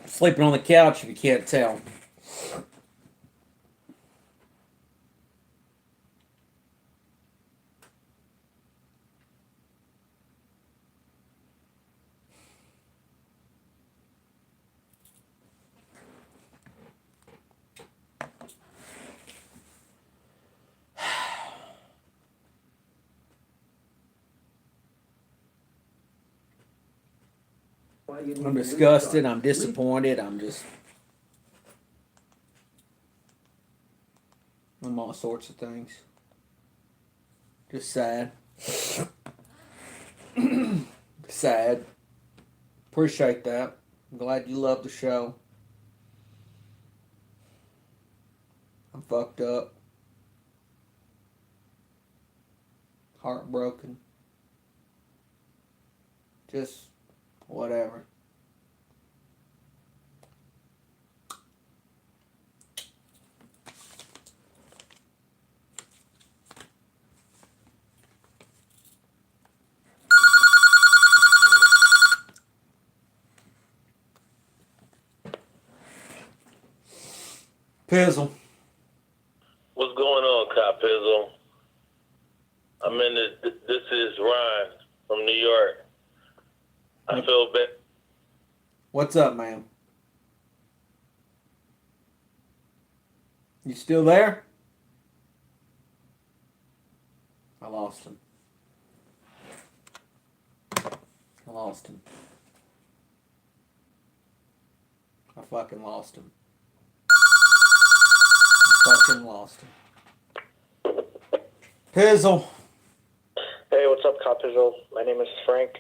Sleeping on the couch if you can't tell. I'm disgusted. I'm disappointed. I'm all sorts of things. Just sad. Sad. Appreciate that. I'm glad you love the show. I'm fucked up. Heartbroken. Just whatever. Pizzle. What's going on, Cop Pizzle? This is Ryan from New York. I feel bad. What's up, man? You still there? I lost him. I lost him. I fucking lost him. Fucking lost him. Pizzle. Hey, what's up, Cop Pizzle? My name is Frank.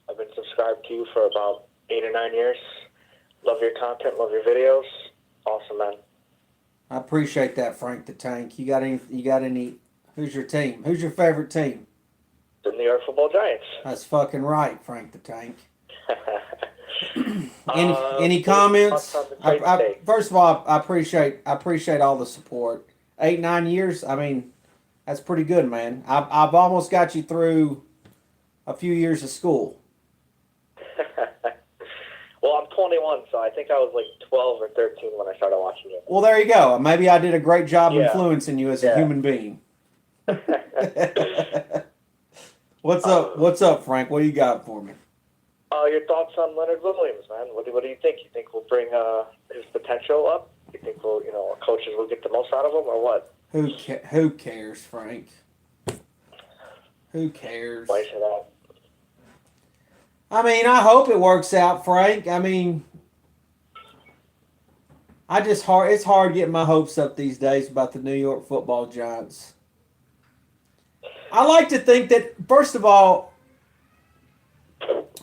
I've been subscribed to you for about 8 or 9 years. Love your content, love your videos. Awesome, man. I appreciate that, Frank the Tank. You got any? Who's your team? Who's your favorite team? The New York Football Giants. That's fucking right, Frank the Tank. Any comments? First of all, I appreciate all the support. 8, 9 years. I mean, that's pretty good, man. I've almost got you through a few years of school. Well, I'm 21, so I think I was like 12 or 13 when I started watching you. Well, there you go. Maybe I did a great job influencing you as a human being. What's up? What's up, Frank? What do you got for me? Your thoughts on Leonard Williams, man? What do you think? You think we'll bring his potential up? You think our coaches will get the most out of him, or what? Who cares, Frank? Who cares? Why say that? I mean, I hope it works out, Frank. I mean, it's hard getting my hopes up these days about the New York Football Giants. I like to think that, first of all,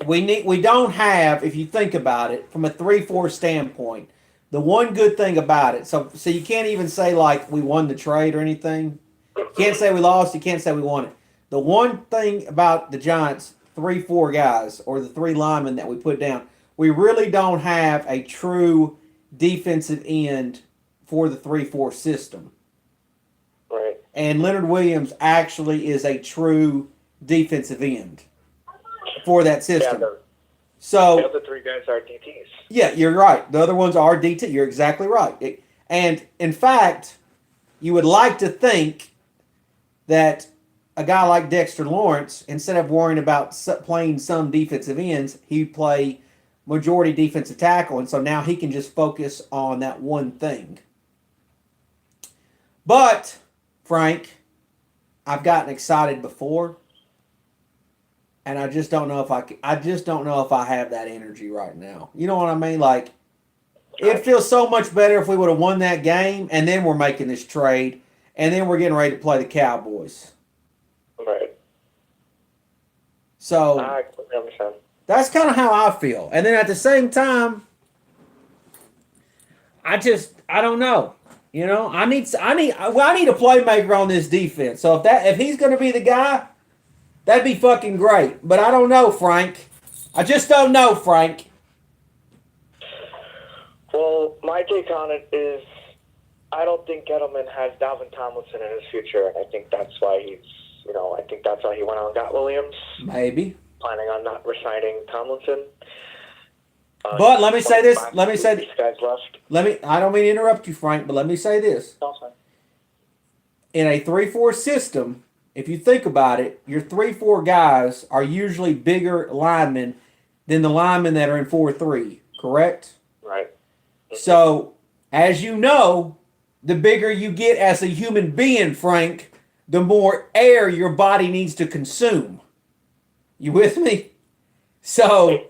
we don't have, if you think about it, from a 3-4 standpoint, the one good thing about it, so you can't even say like we won the trade or anything. You can't say we lost, you can't say we won it. The one thing about the Giants, 3-4 guys, or the 3 linemen that we put down, we really don't have a true defensive end for the 3-4 system. Right. And Leonard Williams actually is a true defensive end for that system. So the other three guys are DTs. yeah, you're right. The other ones are DT. You're exactly right. And in fact, you would like to think that a guy like Dexter Lawrence, instead of worrying about playing some defensive ends, he'd play majority defensive tackle, and so now he can just focus on that one thing. But Frank, I've gotten excited before, and I just don't know if I just don't know if I have that energy right now. You know what I mean? Like, it feels so much better if we would have won that game, and then we're making this trade, and then we're getting ready to play the Cowboys. Right. So I completely understand. that's kind of how I feel. And then at the same time, I don't know. You know, I need a playmaker on this defense. So if he's going to be the guy, that'd be fucking great. But I don't know, Frank. I just don't know, Frank. Well, my take on it is I don't think Gettleman has Dalvin Tomlinson in his future, and I think that's why I think that's why he went out and got Williams. Maybe. Planning on not resigning Tomlinson. But let me say this. These guys left. I don't mean to interrupt you, Frank, but let me say this. Also. In a 3-4 system, if you think about it, your 3-4 guys are usually bigger linemen than the linemen that are in 4-3, correct? Right. So, as you know, the bigger you get as a human being, Frank, the more air your body needs to consume. You with me? So,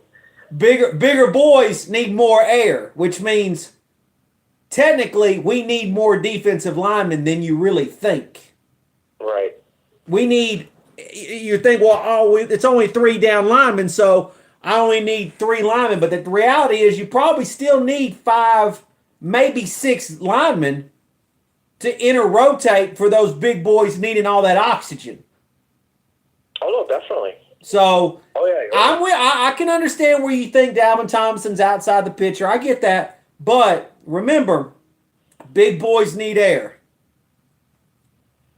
bigger boys need more air, which means technically we need more defensive linemen than you really think. Right. We need, you think, well, it's only 3 down linemen, so I only need 3 linemen. But the reality is you probably still need 5, maybe 6 linemen to inter-rotate for those big boys needing all that oxygen. Oh, no, definitely. So yeah. I can understand where you think Dalvin Thompson's outside the picture. I get that. But remember, big boys need air.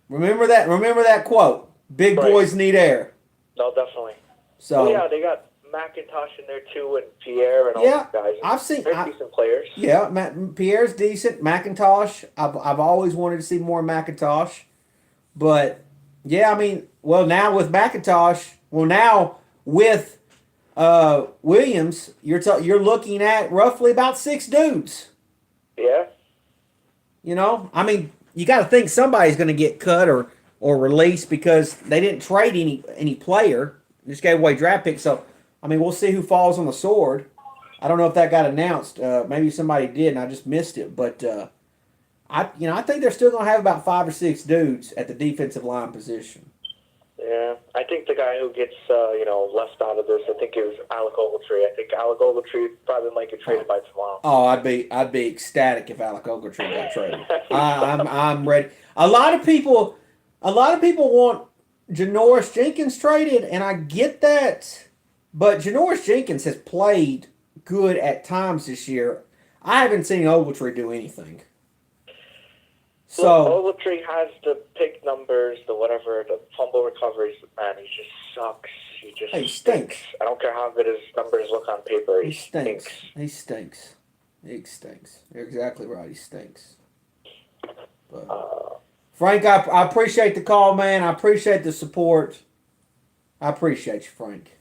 Remember that quote. Big boys need air. No, definitely. So yeah, they got McIntosh in there too, and Pierre and all yeah, those guys. I've seen They're decent players. Yeah, Pierre's decent. McIntosh, I've always wanted to see more McIntosh, but yeah, I mean, now with McIntosh, now with Williams, you're looking at roughly about 6 dudes. Yeah. You know, I mean, you got to think somebody's going to get cut or released because they didn't trade any player, they just gave away draft picks. So I mean, we'll see who falls on the sword. I don't know if that got announced. Maybe somebody did, and I just missed it. But I think they're still going to have about 5 or 6 dudes at the defensive line position. Yeah, I think the guy who gets left out of this, I think it was Alec Ogletree. I think Alec Ogletree probably might get traded by tomorrow. Oh, I'd be ecstatic if Alec Ogletree got traded. I'm ready. A lot of people want Janoris Jenkins traded, and I get that. But Janoris Jenkins has played good at times this year. I haven't seen Ogletree do anything. So Ogletree has the pick numbers, the fumble recoveries. Man, he just sucks. He stinks. I don't care how good his numbers look on paper. He stinks. He stinks. You're exactly right. He stinks. But, Frank, I appreciate the call, man. I appreciate the support. I appreciate you, Frank.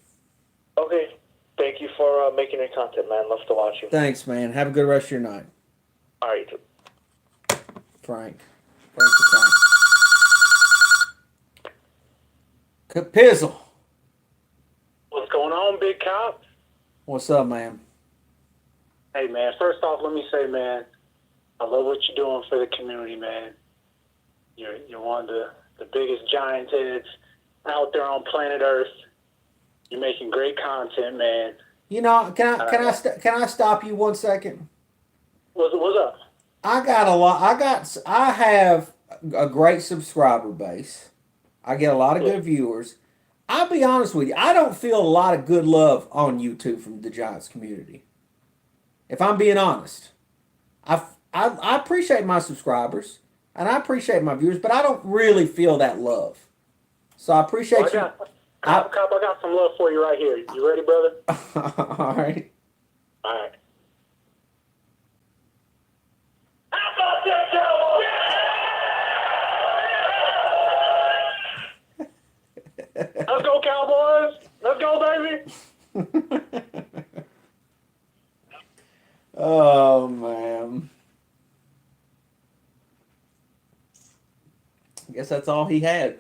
Okay. Thank you for making your content, man. Love to watch you. Thanks, man. Have a good rest of your night. All right. Frank the Tank. Pizzle. What's going on, Big Cop? What's up, man? Hey, man, first off, let me say, man, I love what you're doing for the community, man. You're one of the biggest giant heads out there on planet Earth. You're making great content, man. You know, can I stop you 1 second? What's up? I have a great subscriber base. I get a lot of good viewers. I'll be honest with you, I don't feel a lot of good love on YouTube from the Giants community. If I'm being honest. I appreciate my subscribers and I appreciate my viewers, but I don't really feel that love. So I appreciate you. Cop, I got some love for you right here. You ready, brother? All right. All right. How about that, Cowboys? Let's go, Cowboys. Let's go, baby. Oh man. I guess that's all he had.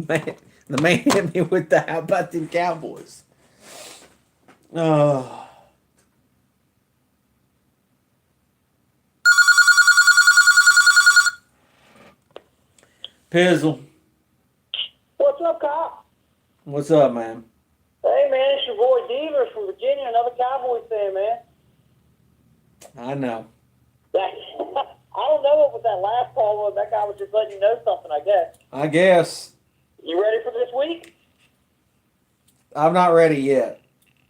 Man, the man hit me with the how about them Cowboys? Oh. Pizzle, What's up, Cop? what's up, man? Hey, man, it's your boy Deaver from Virginia, another Cowboys fan, man. I know. I don't know what that last call was. That guy was just letting you know something, I guess. I guess. You ready for this week? I'm not ready yet.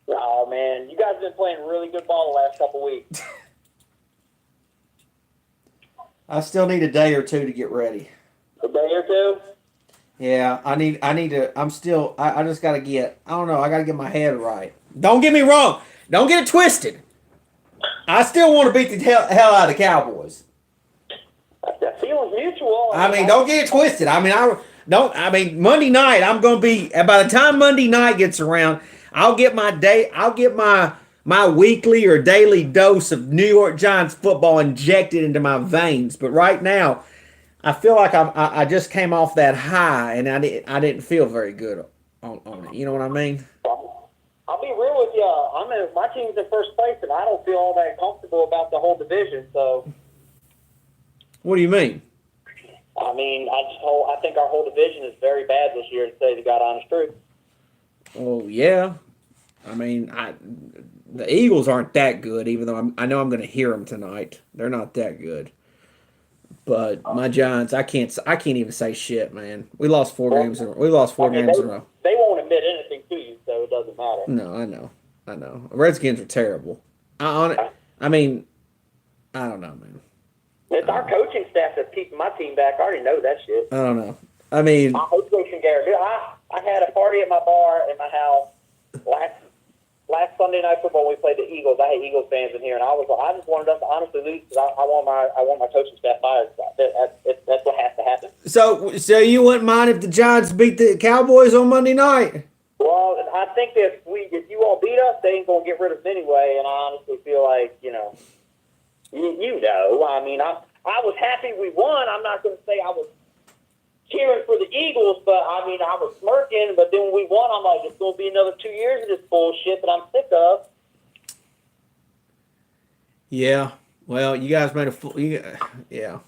Oh, man, you guys have been playing really good ball the last couple weeks. I still need a day or two to get ready. A day or two? Yeah, I need to, I just got to get, I don't know, I got to get my head right. Don't get me wrong. Don't get it twisted. I still want to beat the hell out of the Cowboys. That feeling's mutual. I mean, don't get it twisted. I mean, Monday night, I'm going to be, by the time Monday night gets around, I'll get my weekly or daily dose of New York Giants football injected into my veins. But right now, I feel like I just came off that high, and I didn't feel very good on it. You know what I mean? I'll be real with you. My team's in first place, and I don't feel all that comfortable about the whole division. So, What do you mean? I mean, I think our whole division is very bad this year, to say the God honest truth. Oh yeah, I mean, the Eagles aren't that good, even though I know I'm going to hear them tonight. They're not that good. But my Giants, I can't even say shit, man. We lost four games in a row. They won't admit anything to you, so it doesn't matter. No, I know. The Redskins are terrible. I mean, I don't know, man. It's our coaching staff that's keeping my team back. I already know that shit. I don't know. I mean, I hope they can guarantee. I had a party at my bar at my house last Sunday night football when we played the Eagles. I had Eagles fans in here, and I just wanted us to honestly lose because I want my coaching staff fired. That's what has to happen. so you wouldn't mind if the Giants beat the Cowboys on Monday night? Well, I think that if you all beat us, they ain't gonna get rid of us anyway. And I honestly feel like you know. I mean, I was happy we won. I'm not gonna say I was cheering for the Eagles, but I mean, I was smirking. But then when we won, I'm like, it's gonna be another 2 years of this bullshit that I'm sick of. Yeah. Well, you guys made yeah.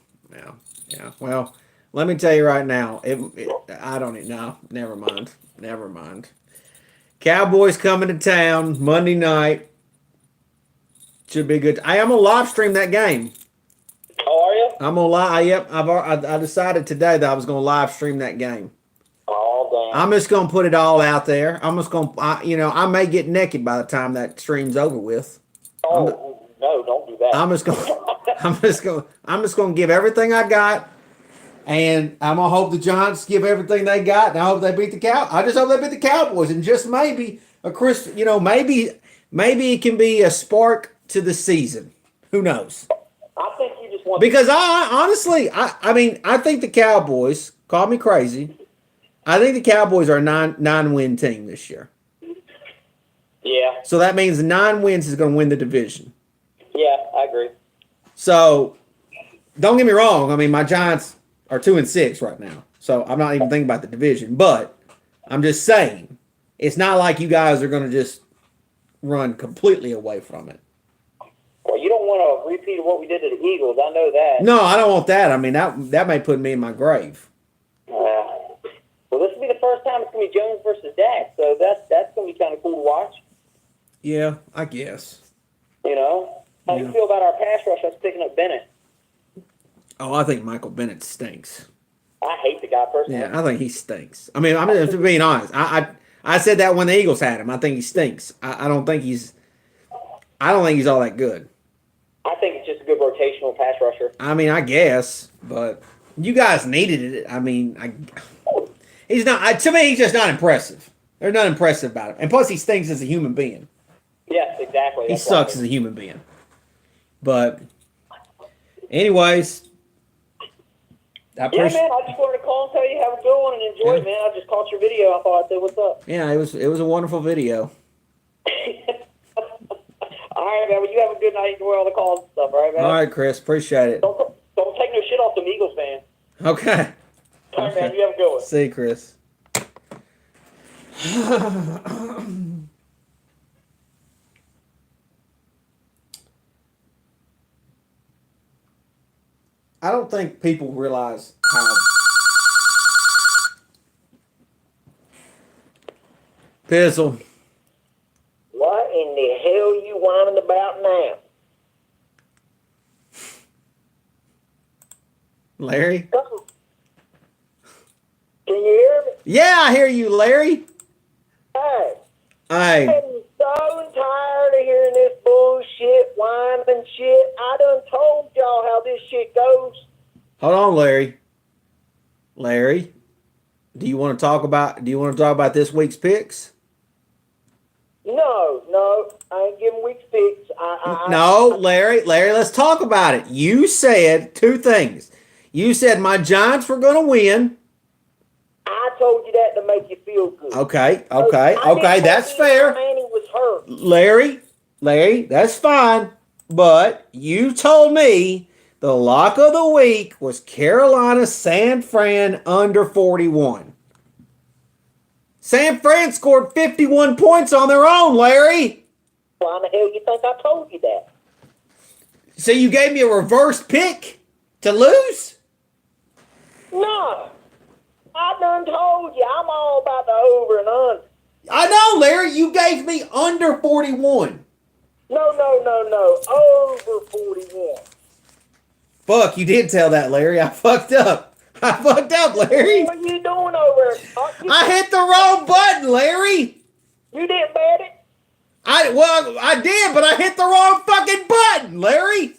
Well, let me tell you right now. I don't know. Never mind. Cowboys coming to town Monday night. Should be good. I am gonna live stream that game. Oh, are you? I'm gonna live. Yep. I decided today that I was gonna live stream that game. Oh, damn. I'm just gonna put it all out there. I'm just gonna, I may get naked by the time that stream's over with. Oh, no, don't do that. I'm just gonna give everything I got, and I'm gonna hope the Giants give everything they got, and I hope they beat the I just hope they beat the Cowboys, and just maybe maybe it can be a spark to the season. Who knows? I think you just want Because I honestly, I think the Cowboys, call me crazy, I think the Cowboys are a nine-win team this year. Yeah, So that means 9 wins is going to win the division. yeah, I agree. So don't get me wrong. I mean, my Giants are 2-6 right now. So I'm not even thinking about the division. But I'm just saying, it's not like you guys are going to just run completely away from it. Well, you don't want a repeat of what we did to the Eagles. I know that. No, I don't want that. I mean, that may put me in my grave. Well, this will be the first time it's going to be Jones versus Dak, so that's going to be kind of cool to watch. Yeah, I guess. You know? How do you feel about our pass rush that's picking up Bennett? Oh, I think Michael Bennett stinks. I hate the guy personally. Yeah, I think he stinks. I mean, I'm just being honest. I said that when the Eagles had him. I think he stinks. I don't think he's all that good. I think it's just a good rotational pass rusher. I mean, I guess, but you guys needed it. I mean, He's not. To me, he's just not impressive. There's nothing impressive about him, and plus, he stinks as a human being. Yes, exactly. He sucks as a human being. But, anyways, Yeah, man. I just wanted to call and tell you have a good one and enjoy it, man. I just caught your video. I thought I'd say what's up. Yeah, it was a wonderful video. All right, man. Well, you have a good night. Enjoy all the calls and stuff. All right, man. All right, Chris, appreciate it. Don't take no shit off them Eagles fans. Okay. All right, man. You have a good one. See you, Chris. I don't think people realize how Pizzle. What in the hell you whining about now? Larry? Can you hear me? Yeah, I hear you, Larry. Hey. Hey. I'm so tired of hearing this bullshit, whining shit. I done told y'all how this shit goes. Hold on, Larry. Larry, do you want to talk about this week's picks? No, I ain't giving weak picks. No, Larry, let's talk about it. You said two things. You said my Giants were going to win. I told you that to make you feel good. Okay, that's Eli fair. Manning was hurt. Larry, that's fine. But you told me the lock of the week was Carolina San Fran under 41. San Fran scored 51 points on their own, Larry. Why in the hell you think I told you that? So you gave me a reverse pick to lose? No. I done told you. I'm all about the over and under. I know, Larry. You gave me under 41. No. Over 41. Fuck, you did tell that, Larry. I fucked up. Larry. What are you doing over there? I hit the wrong button, Larry. You didn't bet it? I did, but I hit the wrong fucking button, Larry.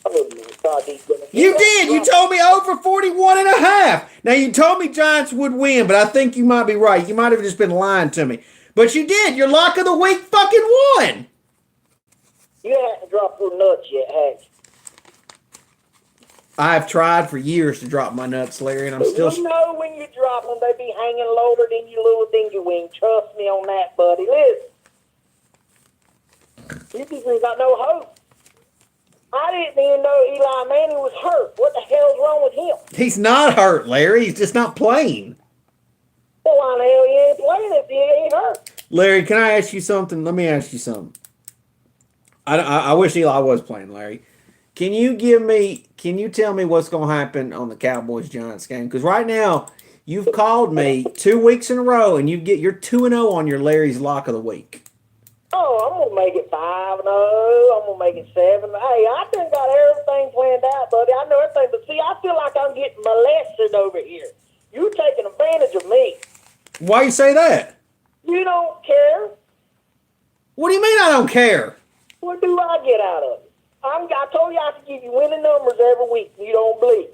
Oh, my God, You did. You told me over 41 and a half. Now, you told me Giants would win, but I think you might be right. You might have just been lying to me. But you did. Your lock of the week fucking won. You haven't dropped your nuts yet, have you? I've tried for years to drop my nuts, Larry, and I'm still... You know when you drop them, they be hanging lower than your little dingy wing. Trust me on that, buddy. Listen. You just ain't got no hope. I didn't even know Eli Manning was hurt. What the hell's wrong with him? He's not hurt, Larry. He's just not playing. Well, why the hell he ain't playing if he ain't hurt? Larry, can I ask you something? Let me ask you something. I wish Eli was playing, Larry. Can you tell me what's going to happen on the Cowboys-Giants game? Because right now, you've called me 2 weeks in a row, and you're 2-0 on your Larry's lock of the week. Oh, I'm going to make it 5-0. I'm going to make it 7. Hey, I done got everything planned out, buddy. I know everything. But see, I feel like I'm getting molested over here. You're taking advantage of me. Why you say that? You don't care. What do you mean I don't care? What do I get out of it? I told you I could give you winning numbers every week. You don't believe.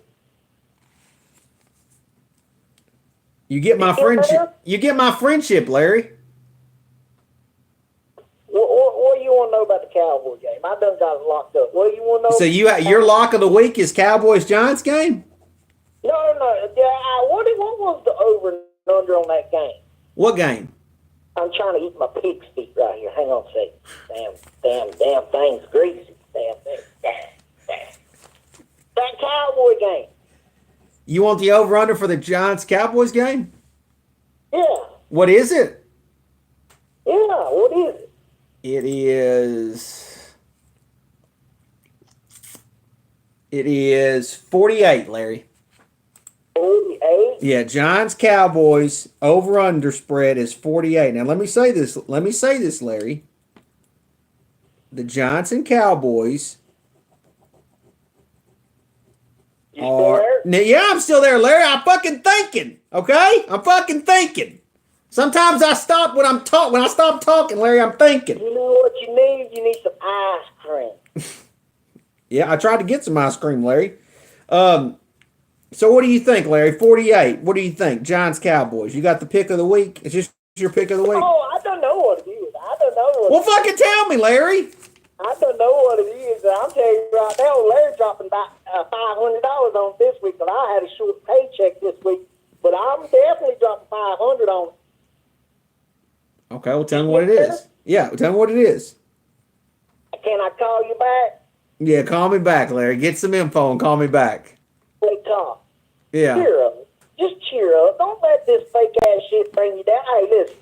You get my friendship. You get my friendship, Larry. What do you want to know about the Cowboys game? I done got it locked up. What do you want to know? So your lock of the week is Cowboys-Giants game? No. What was the over and under on that game? What game? I'm trying to eat my pig's feet right here. Hang on a second. Damn thing's greasy. Damn thing. That Cowboy game. You want the over-under for the Giants-Cowboys game? Yeah. What is it? Yeah, what is it? It is 48, Larry. 48? Yeah, Giants-Cowboys over-under spread is 48. Now, let me say this, Larry. The Giants and Cowboys You still there? Yeah, I'm still there, Larry. I'm fucking thinking, okay? I'm fucking thinking. Sometimes I stop when I stop talking, Larry, I'm thinking. You know what you need? You need some ice cream. Yeah, I tried to get some ice cream, Larry. So what do you think, Larry? 48. What do you think? Giants Cowboys. You got the pick of the week? Is this your pick of the week? Oh, I don't know what it is. I don't know what Well, fucking tell me, Larry. I don't know what it is. I'm telling you right now, Larry dropping about $500 on this week, but I had a short paycheck this week. But I'm definitely dropping 500 on it. Okay, well, tell me what it is. Yeah, tell me what it is. Can I call you back? Yeah, call me back, Larry. Get some info and call me back. Hey, Tom. Yeah. Cheer up. Just cheer up. Don't let this fake ass shit bring you down. Hey, listen.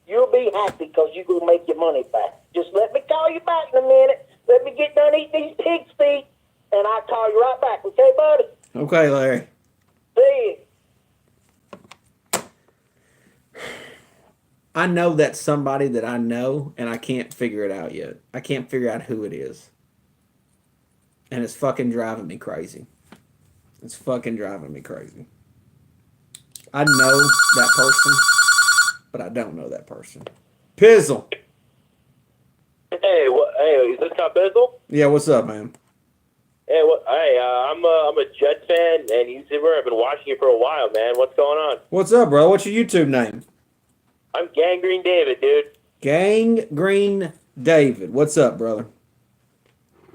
You'll be happy because you're going to make your money back. Just let me call you back in a minute. Let me get done eating these pig's feet, and I'll call you right back. Okay, buddy? Okay, Larry. See you. I know that's somebody that I know, and I can't figure it out yet. I can't figure out who it is. And it's fucking driving me crazy. It's fucking driving me crazy. I know that person, but I don't know that person. Pizzle. Hey, is this Scott Bizzle? Yeah, what's up, man? Hey, I'm a Jets fan and YouTuber. I've been watching you for a while, man. What's going on? What's up, bro? What's your YouTube name? I'm Gangrene David, dude. Gangrene David. What's up, brother?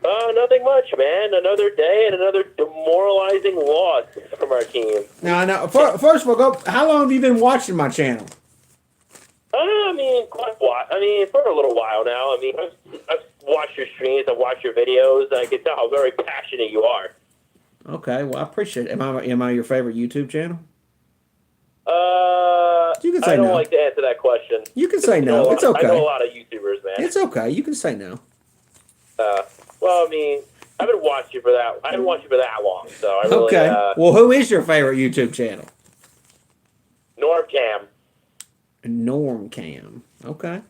Nothing much, man. Another day and another demoralizing loss from our team. Now, first of all, how long have you been watching my channel? I mean, quite a while. I mean, for a little while now. I mean, I've watched your streams, I've watched your videos, and I can tell how very passionate you are. Okay, well, I appreciate it. Am I your favorite YouTube channel? You can say I don't no. like to answer that question. You can say no. It's okay. I know a lot of YouTubers, man. It's okay. You can say no. Well, I mean, I haven't watched you for that. I haven't watched you for that long, so I really. Okay. Well, who is your favorite YouTube channel? Normcam. Normcam. Okay.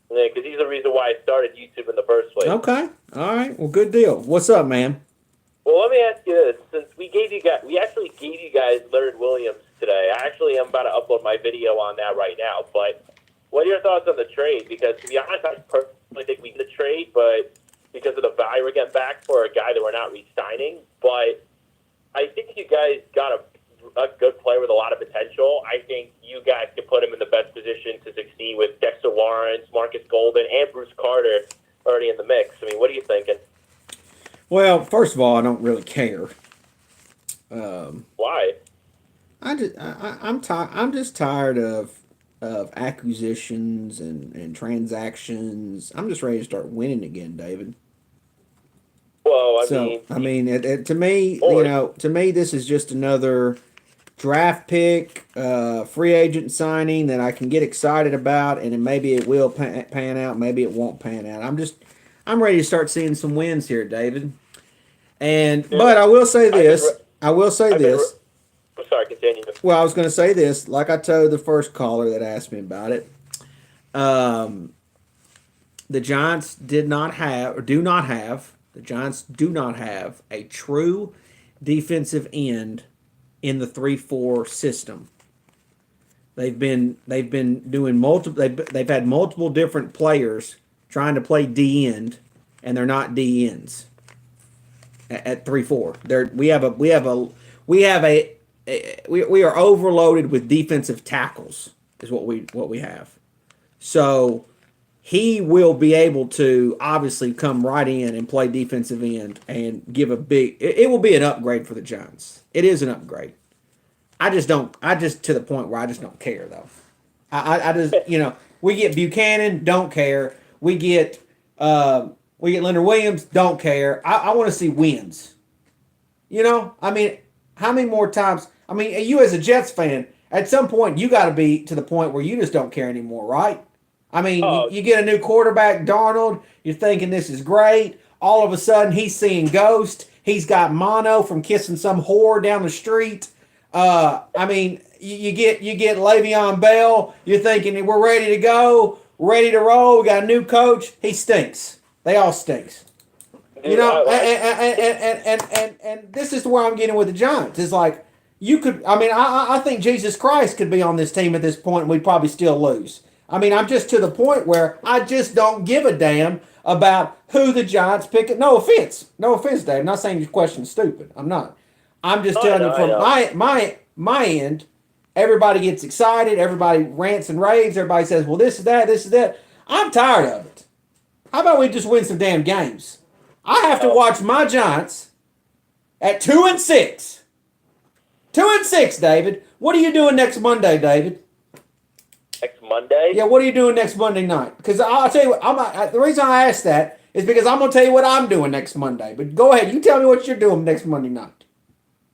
Yeah, because he's the reason why I started YouTube in the first place. Okay. All right. Well, good deal. What's up, man? Well, let me ask you this: since we actually gave you guys Leonard Williams today. I actually am about to upload my video on that right now. But what are your thoughts on the trade? Because to be honest, I personally think we need a trade, but because of the value we're getting back for a guy that we're not re-signing. But I think you guys got a good player with a lot of potential. I think you guys can put him in the best position to succeed with Dexter Lawrence, Marcus Golden, and Bruce Carter already in the mix. I mean, what are you thinking? Well, first of all, I don't really care. Why? I'm just tired of acquisitions and transactions. I'm just ready to start winning again, David. Well, to me, this is just another draft pick, free agent signing that I can get excited about, and then maybe it will pan out, maybe it won't pan out. I'm ready to start seeing some wins here, David. But I will say this. I'm sorry, continue. Well, I was going to say this, like I told the first caller that asked me about it. The Giants do not have a true defensive end in the 3-4 system. They've been doing multiple. They've had multiple different players trying to play D end, and they're not D ends at 3-4. We are overloaded with defensive tackles is what we have. So he will be able to obviously come right in and play defensive end and give a big. It will be an upgrade for the Giants. It is an upgrade. I just to the point where I just don't care though. I just we get Buchanan, don't care. We get Leonard Williams, don't care. I want to see wins. I mean, how many more times? I mean, you as a Jets fan, at some point you got to be to the point where you just don't care anymore, right? I mean, you get a new quarterback, Darnold. You're thinking this is great. All of a sudden, he's seeing ghosts. He's got mono from kissing some whore down the street. I mean, you get Le'Veon Bell. You're thinking we're ready to go, ready to roll. We got a new coach. He stinks. They all stinks. And this is where I'm getting with the Giants. It's like you could. I mean, I think Jesus Christ could be on this team at this point, and we'd probably still lose. I mean, I'm just to the point where I just don't give a damn about who the Giants pick. No offense, Dave. I'm not saying your question's stupid. I'm not. I'm just Oh, telling I you from know. my end, everybody gets excited, everybody rants and raves, everybody says, well, this is that, this is that. I'm tired of it. How about we just win some damn games? I have to watch my Giants at 2-6. 2-6, David. What are you doing next Monday, David? Next Monday? Yeah, what are you doing next Monday night? Because I'll tell you what, the reason I asked that is because I'm going to tell you what I'm doing next Monday. But go ahead, you tell me what you're doing next Monday night.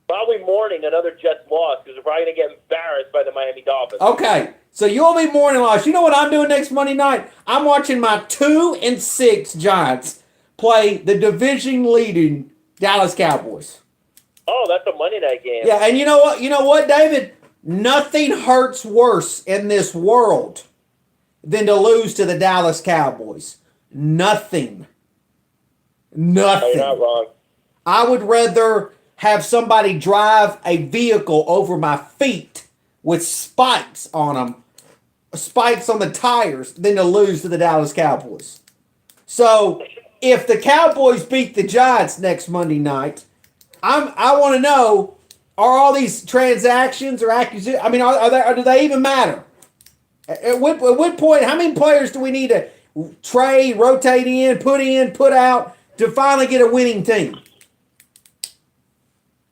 Probably mourning another Jets loss because we're probably going to get embarrassed by the Miami Dolphins. Okay, so you'll be mourning loss. You know what I'm doing next Monday night? I'm watching my 2-6 Giants play the division-leading Dallas Cowboys. Oh, that's a Monday night game. Yeah, and you know what? You know what, David? Nothing hurts worse in this world than to lose to the Dallas Cowboys. Nothing. No, you're not wrong. I would rather have somebody drive a vehicle over my feet with spikes on them, spikes on the tires, than to lose to the Dallas Cowboys. So, if the Cowboys beat the Giants next Monday night, I want to know, are all these transactions or acquisitions, I mean, do they even matter? At what point, how many players do we need to trade, rotate in, put out to finally get a winning team?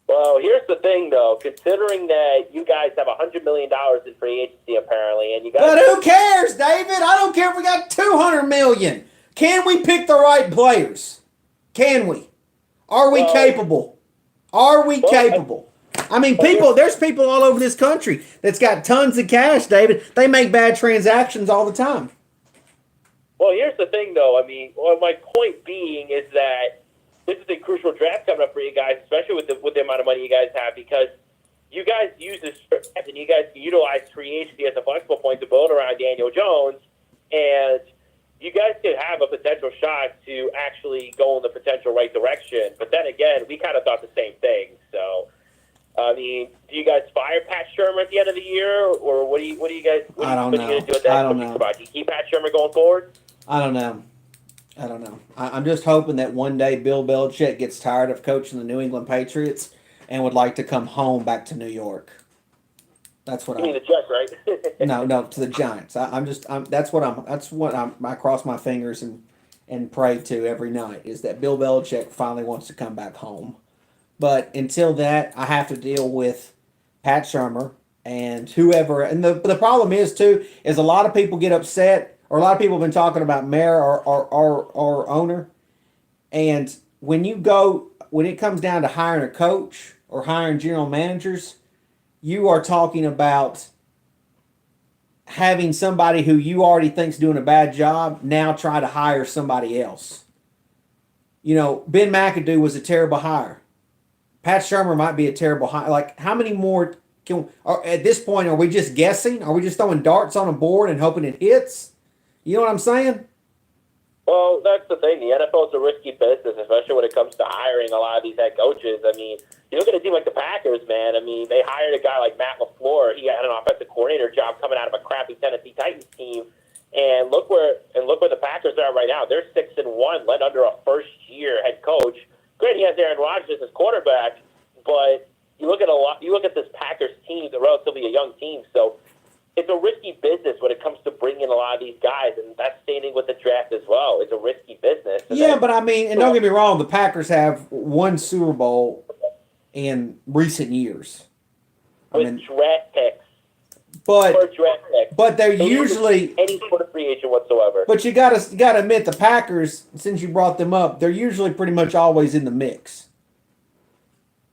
Well, here's the thing, though. Considering that you guys have $100 million in free agency, apparently, and you guys... But who cares, David? I don't care if we got $200 million. Can we pick the right players? Can we? Are we capable? Are we capable? I mean, there's people all over this country that's got tons of cash, David. They make bad transactions all the time. Well, here's the thing, though. I mean, my point being is that this is a crucial draft coming up for you guys, especially with the amount of money you guys have, because you guys use this draft and you guys utilize free agency as a flexible point to build around Daniel Jones, and you guys could have a potential shot to actually go in the potential right direction. But then again, we kind of thought the same thing. So, I mean, do you guys fire Pat Shermer at the end of the year, or what do you guys? I don't know. What are you going to do with that? I don't know. Do you keep Pat Shermer going forward? I don't know. I'm just hoping that one day Bill Belichick gets tired of coaching the New England Patriots and would like to come home back to New York. That's what You mean the Jets, right? No, to the Giants. That's what I cross my fingers and pray to every night, is that Bill Belichick finally wants to come back home. But until that, I have to deal with Pat Shermer and whoever. And the problem is a lot of people get upset, or a lot of people have been talking about mayor or owner. And when it comes down to hiring a coach or hiring general managers, you are talking about having somebody who you already think's doing a bad job now try to hire somebody else. You know, Ben McAdoo was a terrible hire. Pat Shermer might be a terrible hire. Like, how many more at this point, are we just guessing? Are we just throwing darts on a board and hoping it hits? You know what I'm saying? Well, that's the thing. The NFL is a risky business, especially when it comes to hiring a lot of these head coaches. I mean, you look at a team like the Packers, man. I mean, they hired a guy like Matt LaFleur. He had an offensive coordinator job coming out of a crappy Tennessee Titans team, and look where the Packers are right now. They're 6-1, led under a first-year head coach. Great, he has Aaron Rodgers as quarterback, but you look at this Packers team, they're relatively a young team, so it's a risky business when it comes to bringing a lot of these guys, and that's staying with the draft as well. It's a risky business. Yeah, but I mean, and don't get me wrong, the Packers have won Super Bowl in recent years. With draft picks. But they're usually any sort of free agent whatsoever. But you gotta admit, the Packers, since you brought them up, they're usually pretty much always in the mix.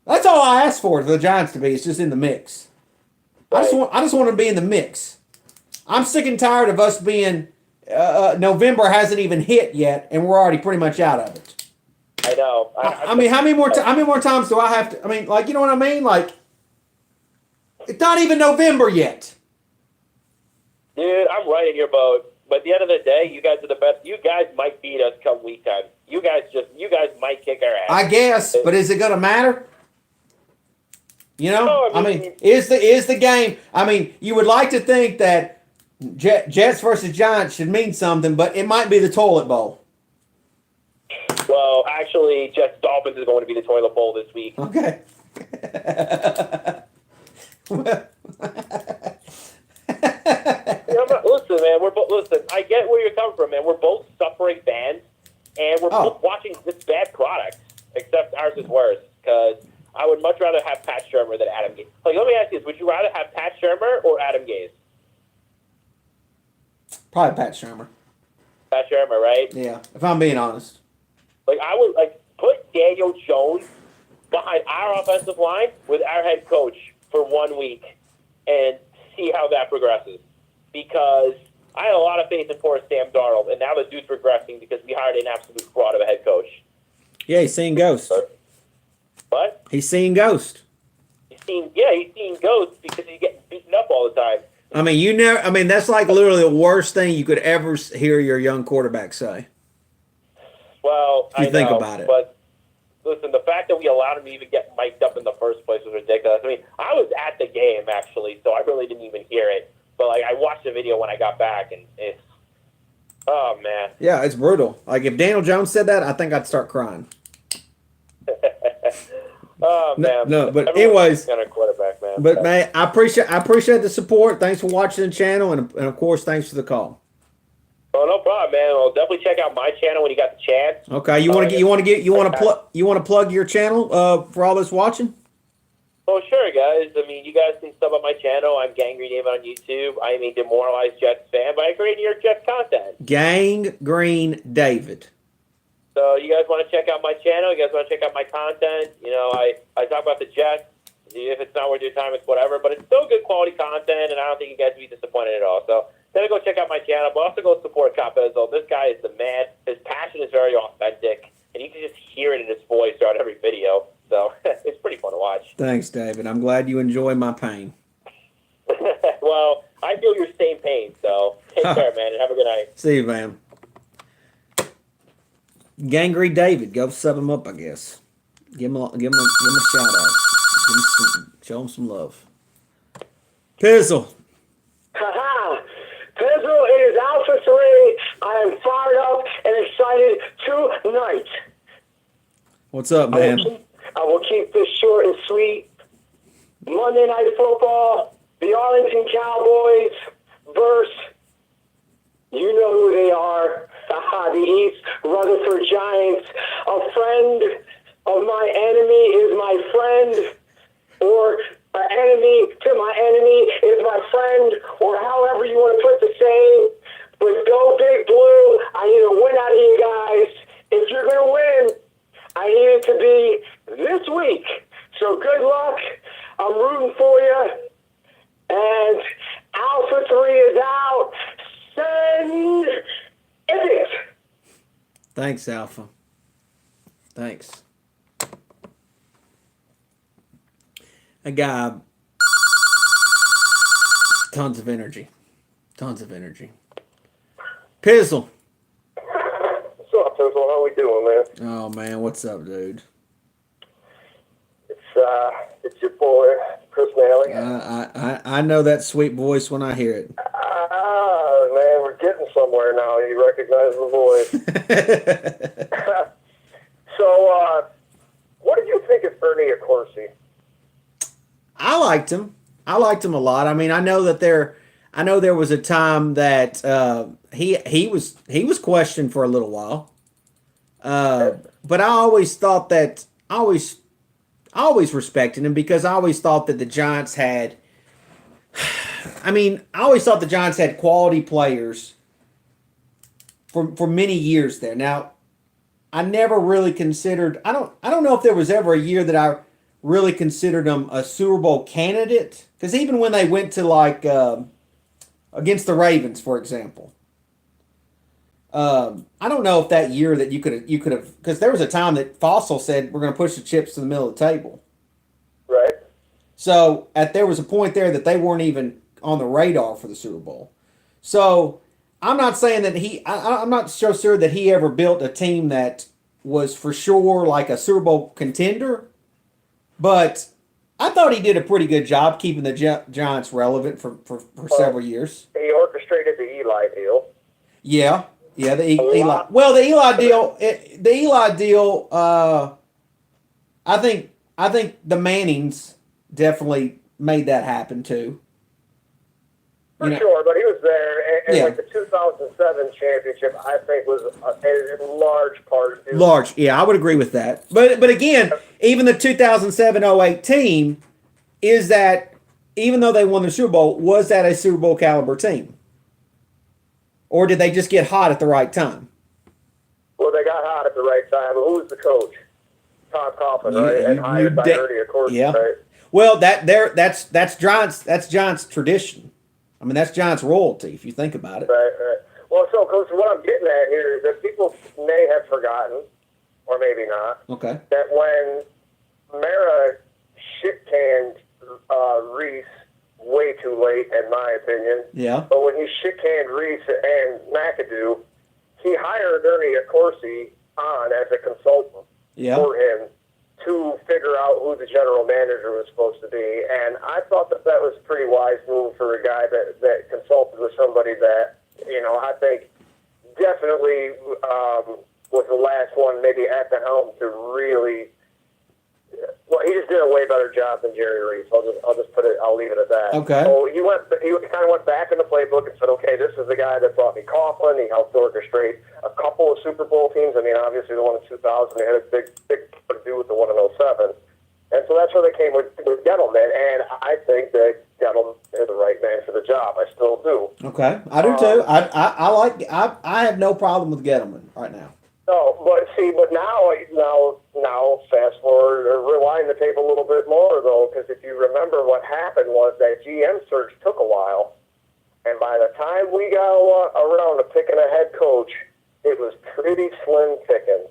That's all I ask for the Giants to be. It's just in the mix. Right. I just want to be in the mix. I'm sick and tired of us being November hasn't even hit yet, and we're already pretty much out of it. I know. I mean, how many more times do I have to? I mean, like, you know what I mean? Like, it's not even November yet. Dude, I'm right in your boat. But at the end of the day, you guys are the best. You guys might beat us come week 10. You guys might kick our ass. I guess, but is it going to matter? You know, No, I mean, is the game? I mean, you would like to think that Jets versus Giants should mean something, but it might be the toilet bowl. Well, actually, Jets Dolphins is going to be the toilet bowl this week. Okay. Listen, man. Listen. I get where you're coming from, man. We're both suffering fans, and we're both watching this bad product. Except ours is worse because I would much rather have Pat Shermer than Adam Gase. Like, let me ask you this: would you rather have Pat Shermer or Adam Gase? Probably Pat Shermer. Pat Shermer, right? Yeah, if I'm being honest. Like, I would put Daniel Jones behind our offensive line with our head coach for 1 week and see how that progresses. Because I had a lot of faith in poor Sam Darnold, and now the dude's regressing because we hired an absolute fraud of a head coach. Yeah, he's seeing ghosts. What? He's seeing ghosts. He's seeing ghosts because he's getting beaten up all the time. I mean, that's like literally the worst thing you could ever hear your young quarterback say. Well, if you think about it. But listen, the fact that we allowed him to even get mic'd up in the first place was ridiculous. I mean, I was at the game, actually, so I really didn't even hear it. But, I watched the video when I got back, and it's, oh, man. Yeah, it's brutal. Like, if Daniel Jones said that, I think I'd start crying. Oh, man. No, but everyone's anyways. got a quarterback, man. But, man, I appreciate the support. Thanks for watching the channel, and of course, thanks for the call. Oh, no problem, man. Well, definitely check out my channel when you got the chance. Okay, you want to plug your channel for all those watching? Oh, sure, guys. I mean, you guys can sub up my channel. I'm Gangrene David on YouTube. I am a demoralized Jets fan, but I create New York Jets content. Gangrene David. So you guys want to check out my channel? You guys want to check out my content? You know, I talk about the Jets. If it's not worth your time, it's whatever. But it's still good quality content, and I don't think you guys will be disappointed at all. So then go check out my channel, but also go support Capezo. This guy is the man. His passion is very authentic, and you can just hear it in his voice throughout every video. So it's pretty fun to watch. Thanks, David. I'm glad you enjoy my pain. Well, I feel your same pain, so take care, man, and have a good night. See you, man. Gangrene David, go sub him up, I guess. Give him a shout out. Show him some love. Pizzle. Haha! Pizzle, it is Alpha 3. I am fired up and excited tonight. What's up, man? I will keep this short and sweet. Monday Night Football, the Arlington Cowboys versus, you know who they are, the East Rutherford Giants. A friend of my enemy is my friend, or an enemy to my enemy is my friend, or however you want to put the saying. But go Big Blue. I need a win out of you guys. If you're going to win, I need it to be this week. So good luck. I'm rooting for you. And Alpha 3 is out. Send it. Thanks, Alpha. Thanks. That guy, tons of energy. Tons of energy. Pizzle. What's up, Pizzle? How we doing, man? Oh, man, what's up, dude? It's your boy, Chris Nally. I know that sweet voice when I hear it. Man, we're getting somewhere now. You recognize the voice. So, what did you think of Ernie Accorsi? I liked him. I liked him a lot. I mean, I know there was a time that he was questioned for a little while. But I always thought that I always respected him because I always thought that the Giants had I always thought the Giants had quality players for many years there. Now, I never really considered I don't know if there was ever a year that I really considered them a Super Bowl candidate, because even when they went to against the Ravens, for example, I don't know if that year that you could have, because there was a time that Fossil said we're going to push the chips to the middle of the table. Right. So there was a point there that they weren't even on the radar for the Super Bowl. So I'm not saying that I'm not so sure that he ever built a team that was for sure like a Super Bowl contender. But I thought he did a pretty good job keeping the Giants relevant for several years. He orchestrated the Eli deal. Yeah, the Eli. Well, the Eli deal. I I think the Mannings definitely made that happen too. For sure, but he was there, and Yeah. like the 2007 championship, I think was in large part due. Large, yeah, I would agree with that. But again, even the 2007-08 team is that, even though they won the Super Bowl, was that a Super Bowl caliber team, or did they just get hot at the right time? Well, they got hot at the right time. Who was the coach? Tom Coughlin, right? And hired by Ernie, of course. Yeah. Right? Well, that's Giants tradition. I mean, that's Giants royalty if you think about it. Right. Well, so Coach, what I'm getting at here is that people may have forgotten, or maybe not, Okay. that when Mara shit-canned Reese way too late, in my opinion. Yeah. But when he shit-canned Reese and McAdoo, he hired Ernie Accorsi on as a consultant for him to figure out who the general manager was supposed to be. And I thought that was a pretty wise move for a guy that consulted with somebody that, I think definitely was the last one maybe at the helm to really. Well, he just did a way better job than Jerry Reese. I'll leave it at that. Okay. So he kind of went back in the playbook and said, okay, this is the guy that brought me Coughlin. He helped orchestrate a couple of Super Bowl teams. I mean, obviously the one in 2000, they had a big to do with the one in 07. And so that's where they came with Gettleman. And I think that Gettleman is the right man for the job. I still do. Okay, I do too. I have no problem with Gettleman right now. No, but now, fast forward or rewind the tape a little bit more though, because if you remember, what happened was that GM search took a while, and by the time we got around to picking a head coach, it was pretty slim pickings.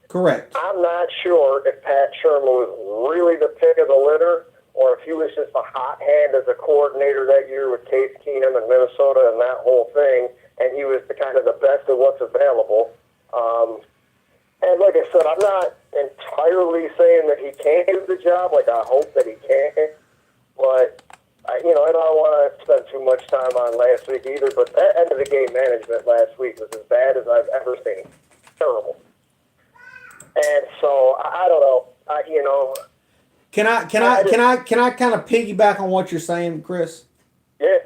Correct. I'm not sure if Pat Sherman was really the pick of the litter, or if he was just a hot hand as a coordinator that year with Case Keenum and Minnesota and that whole thing, and he was the kind of the best of what's available. And like I said, I'm not entirely saying that he can't do the job. Like, I hope that he can. But, I don't want to spend too much time on last week either. But that end of the game management last week was as bad as I've ever seen. Terrible. And so, I don't know. Can I kind of piggyback on what you're saying, Chris? Yeah.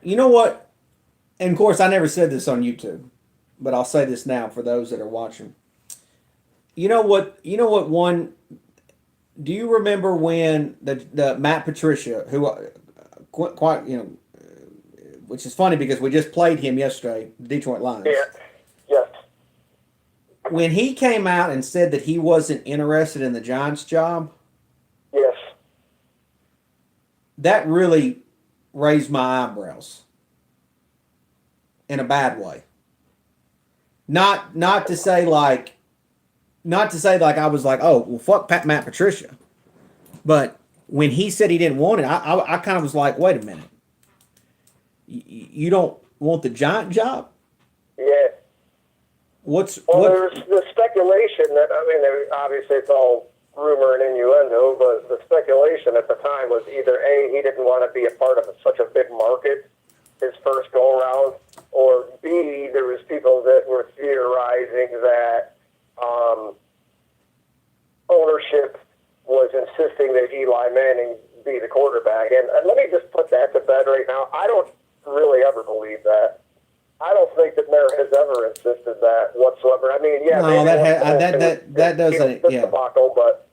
You know what? And of course, I never said this on YouTube, but I'll say this now for those that are watching. You know what? One. Do you remember when the Matt Patricia, who quite which is funny because we just played him yesterday, the Detroit Lions. Yeah. Yes. When he came out and said that he wasn't interested in the Giants job. Yes. That really raised my eyebrows in a bad way. Not to say like I was like, oh, well, fuck Matt Patricia. But when he said he didn't want it, I kind of was like, wait a minute. You don't want the Giant job? Yeah. There's the speculation that, obviously it's all rumor and innuendo, but the speculation at the time was either A, he didn't want to be a part of such a big market his first go-around, or B, there was people that were theorizing that ownership was insisting that Eli Manning be the quarterback. And let me just put that to bed right now. I don't really ever believe that. I don't think that Mara has ever insisted that whatsoever. I mean, yeah. No, that doesn't. Yeah. Debacle, but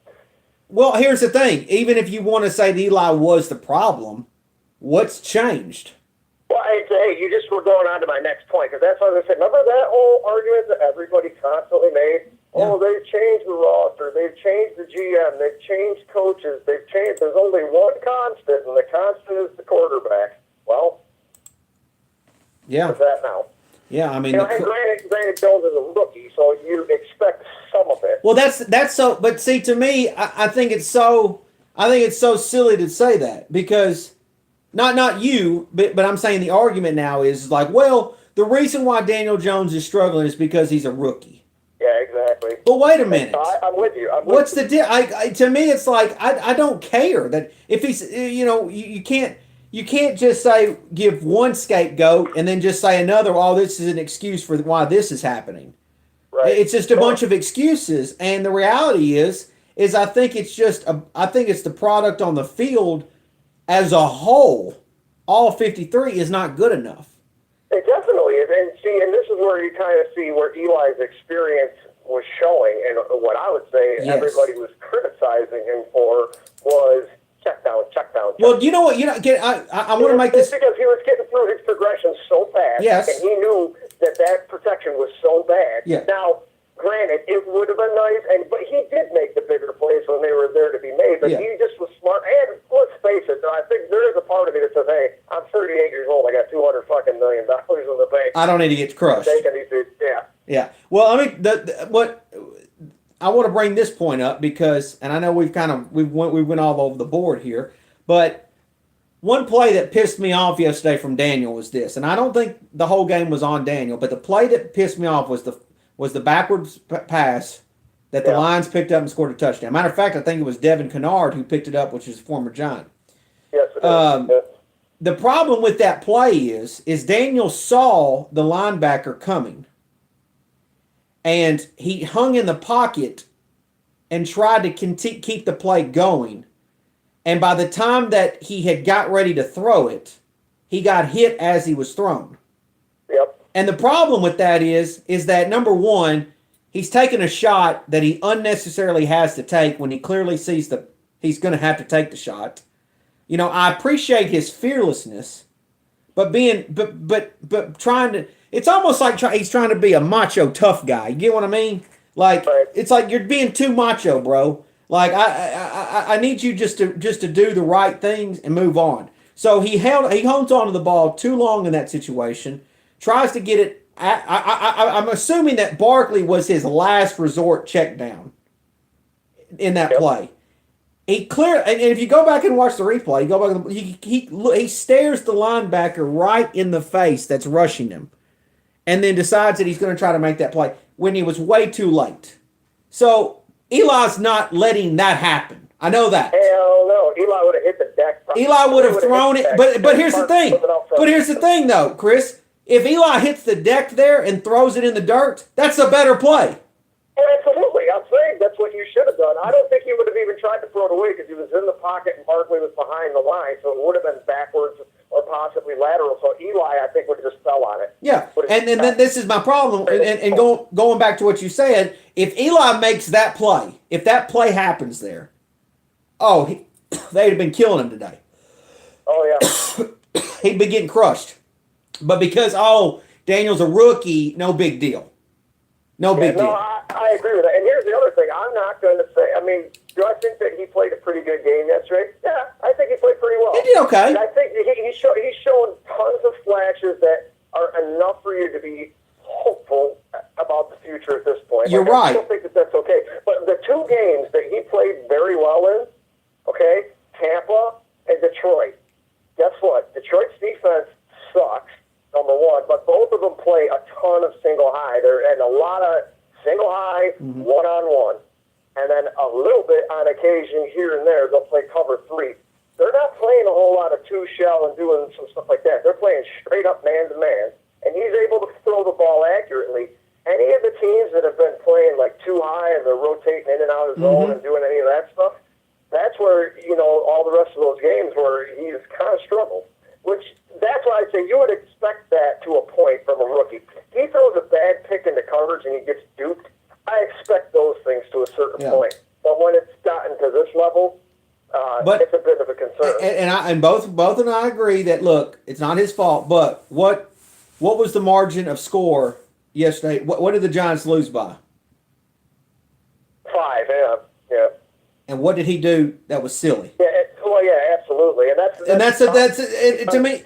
well, here's the thing. Even if you want to say that Eli was the problem, what's changed? Well, hey, you just were going on to my next point, because that's what I was going to say. Remember that whole argument that everybody constantly made? Yeah. Oh, they've changed the roster. They've changed the GM. They've changed coaches. They've changed. There's only one constant, and the constant is the quarterback. Well, yeah. what's that now? Yeah, I mean, and granted, Jones is a rookie, so you expect some of it. Well, that's so. But see, to me, I think it's so. I think it's so silly to say that, because not you, but I'm saying the argument now is like, well, the reason why Daniel Jones is struggling is because he's a rookie. Yeah, exactly. But wait a minute. I'm with you. What's the deal? To me, it's like I don't care that if he's you can't just say give one scapegoat and then just say another. Oh, this is an excuse for why this is happening. Right. It's just a bunch of excuses, and the reality is is I think it's the product on the field as a whole. All 53 is not good enough. It definitely is. And this is where you kind of see where Eli's experience was showing. And what I would say everybody was criticizing him for was check down. Well, you know what? I want to make this. Because he was getting through his progression so fast. Yes. And he knew that protection was so bad. Yeah. Now, granted, it would have been nice, but he did make the bigger plays when they were there to be made. But he just was smart. And let's face it, I think there is a part of me that says, "Hey, I'm 38 years old. I got $200 million in the bank. I don't need to get crushed." Yeah. Well, I mean, what I want to bring this point up because, and I know we went all over the board here, but one play that pissed me off yesterday from Daniel was this, and I don't think the whole game was on Daniel, but the play that pissed me off was the backwards pass that the Lions picked up and scored a touchdown. Matter of fact, I think it was Devin Kennard who picked it up, which is a former Giant. Yes, it is. The problem with that play is Daniel saw the linebacker coming, and he hung in the pocket and tried to keep the play going. And by the time that he had got ready to throw it, he got hit as he was thrown. Yep. And the problem with that is that, number one, he's taking a shot that he unnecessarily has to take when he clearly sees he's going to have to take the shot. You know, I appreciate his fearlessness, but trying to, it's almost like he's trying to be a macho tough guy. You get what I mean? Like, It's like you're being too macho, bro. Like, I need you just to do the right things and move on. So he holds on to the ball too long in that situation, tries to get it. I'm assuming that Barkley was his last resort check down in that play. He and if you go back and watch the replay, he stares the linebacker right in the face that's rushing him, and then decides that he's going to try to make that play when he was way too late. So Eli's not letting that happen. I know that. Hell no. Eli would have hit the deck. Eli would have thrown it. But here's the thing. But here's the thing, though, Chris. If Eli hits the deck there and throws it in the dirt, that's a better play. Absolutely. I'm saying that's what you should have done. I don't think he would have even tried to throw it away because he was in the pocket and Barkley was behind the line, so it would have been backwards or possibly lateral. So Eli, I think, would have just fell on it. Yeah, and then this is my problem. And going back to what you said, if Eli makes that play, if that play happens there, they'd have been killing him today. Oh, yeah. He'd be getting crushed. But because, Daniel's a rookie, no big deal. No big deal. I agree with that. And here's the other thing. I'm not going to say, do I think that he played a pretty good game yesterday? Yeah, I think he played pretty well. He did okay. And I think he's showing tons of flashes that are enough for you to be hopeful about the future at this point. You're right. I still think that's okay. But the two games that he played very well in, Tampa and Detroit, guess what? Detroit's defense sucks, number one, but both of them play a ton of single high. And a lot of single high, one-on-one. And then a little bit on occasion here and there, they'll play cover three. They're not playing a whole lot of two-shell and doing some stuff like that. They're playing straight up man-to-man. And he's able to throw the ball accurately. Any of the teams that have been playing like too high and they're rotating in and out of zone and doing any of that stuff, that's where, all the rest of those games where he's kind of struggled. Which, that's why I say you would expect that to a point from a rookie. He throws a bad pick into coverage and he gets duped. I expect those things to a certain point. But when it's gotten to this level, it's a bit of a concern. And both and I agree that, look, it's not his fault, but what was the margin of score yesterday? What did the Giants lose by? 5, yeah. And what did he do that was silly? Yeah, absolutely. And that's to me.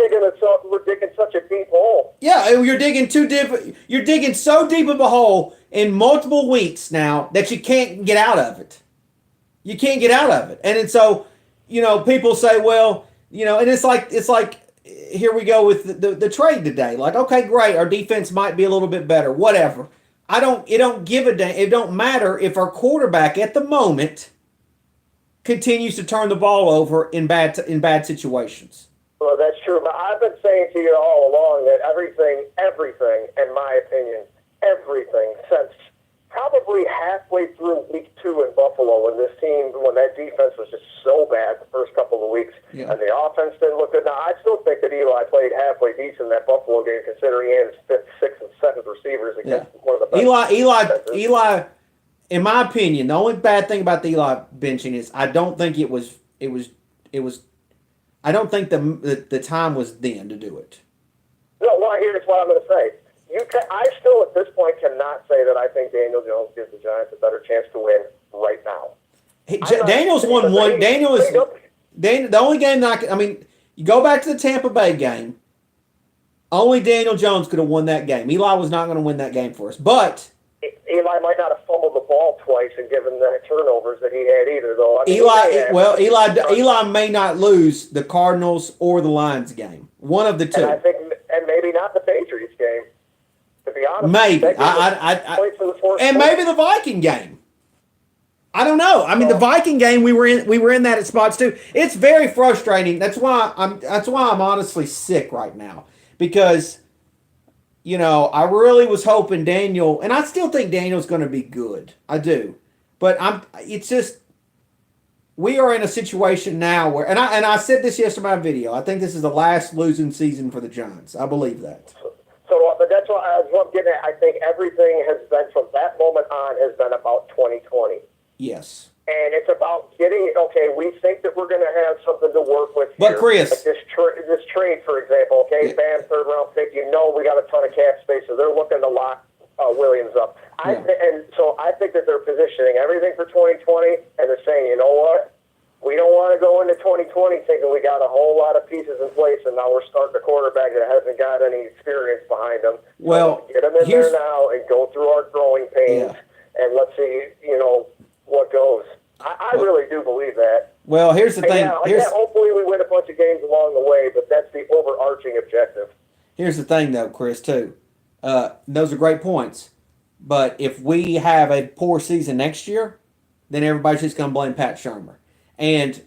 We're digging such a deep hole. Yeah, you're digging too deep. You're digging so deep of a hole in multiple weeks now that you can't get out of it. You can't get out of it, and so people say, well, and it's like here we go with the trade today. Like, okay, great, our defense might be a little bit better, whatever. It don't give a damn. It don't matter if our quarterback at the moment continues to turn the ball over in bad situations. Well, that's true, but I've been saying to you all along that everything, in my opinion, everything since probably probably halfway through week 2 in Buffalo when that defense was just so bad the first couple of weeks, and the offense didn't look good. Now, I still think that Eli played halfway decent in that Buffalo game, considering he had his 5th, 6th, and 7th receivers against one of the best. Eli, in my opinion, the only bad thing about the Eli benching is I don't think it was. I don't think the time was then to do it. No, well, here's what I'm going to say. I still, at this point, cannot say that I think Daniel Jones gives the Giants a better chance to win right now. Daniel's won one. The only game that I mean, you go back to the Tampa Bay game. Only Daniel Jones could have won that game. Eli was not going to win that game for us. But Eli might not have fumbled the ball twice and given the turnovers that he had either, though. I mean, Eli may not lose the Cardinals or the Lions game. One of the two. And maybe not the Patriots game. To be honest, maybe maybe the Viking game. I don't know. I mean, the Viking game we were in that at spots too. It's very frustrating. That's why I'm honestly sick right now because I really was hoping Daniel, and I still think Daniel's going to be good. I do, but it's just we are in a situation now where, and I said this yesterday in my video. I think this is the last losing season for the Giants. I believe that. So, but that's what I'm getting at. I think everything has been, from that moment on, has been about 2020. Yes. And it's about getting, okay, we think that we're going to have something to work with here. But, Chris. Like this trade, for example, okay, bam, 3rd round pick, we got a ton of cap space, so they're looking to lock Williams up. And so I think that they're positioning everything for 2020, and they're saying, you know what? We don't want to go into 2020 thinking we got a whole lot of pieces in place, and now we're starting a quarterback that hasn't got any experience behind him. Well, so get him in there now and go through our growing pains, and let's see, what goes. I really do believe that. Well, here's the thing. Hopefully we win a bunch of games along the way, but that's the overarching objective. Here's the thing, though, Chris, too. Those are great points. But if we have a poor season next year, then everybody's just going to blame Pat Shurmur. And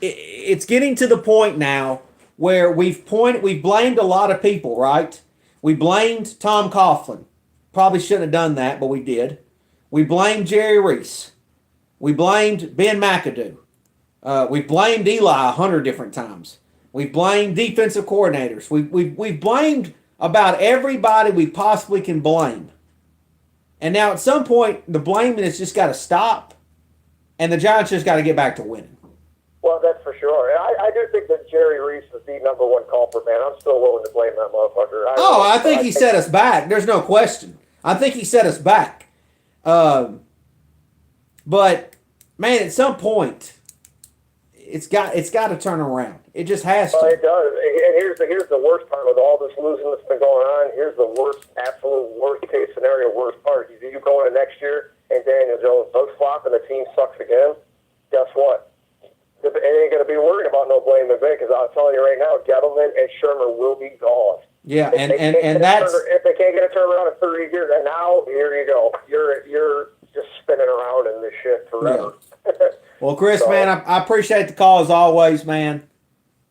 it's getting to the point now where we've blamed a lot of people, right? We blamed Tom Coughlin. Probably shouldn't have done that, but we did. We blamed Jerry Reese. We blamed Ben McAdoo. We blamed Eli 100 different times. We blamed defensive coordinators. We've blamed about everybody we possibly can blame. And now at some point, the blaming has just got to stop. And the Giants just got to get back to winning. Well, that's for sure. I do think that Jerry Reese is the number one culprit, man. I'm still willing to blame that motherfucker. I think he set us back. There's no question. I think he set us back. But, man, at some point, it's got to turn around. It just has to. Well, it does. And here's the worst part with all this losing that's been going on. Here's the absolute worst case scenario, worst part. You go into next year and Daniel Jones does flop and the team sucks again. Guess what? It ain't going to be worried about no blame and because I'm telling you right now, Gettleman and Shurmur will be gone. Yeah, if they can't get a turnaround in 30 years, and now here you go. You're just spinning around in this shit forever. Yeah. Well, Chris, man, I appreciate the call as always, man.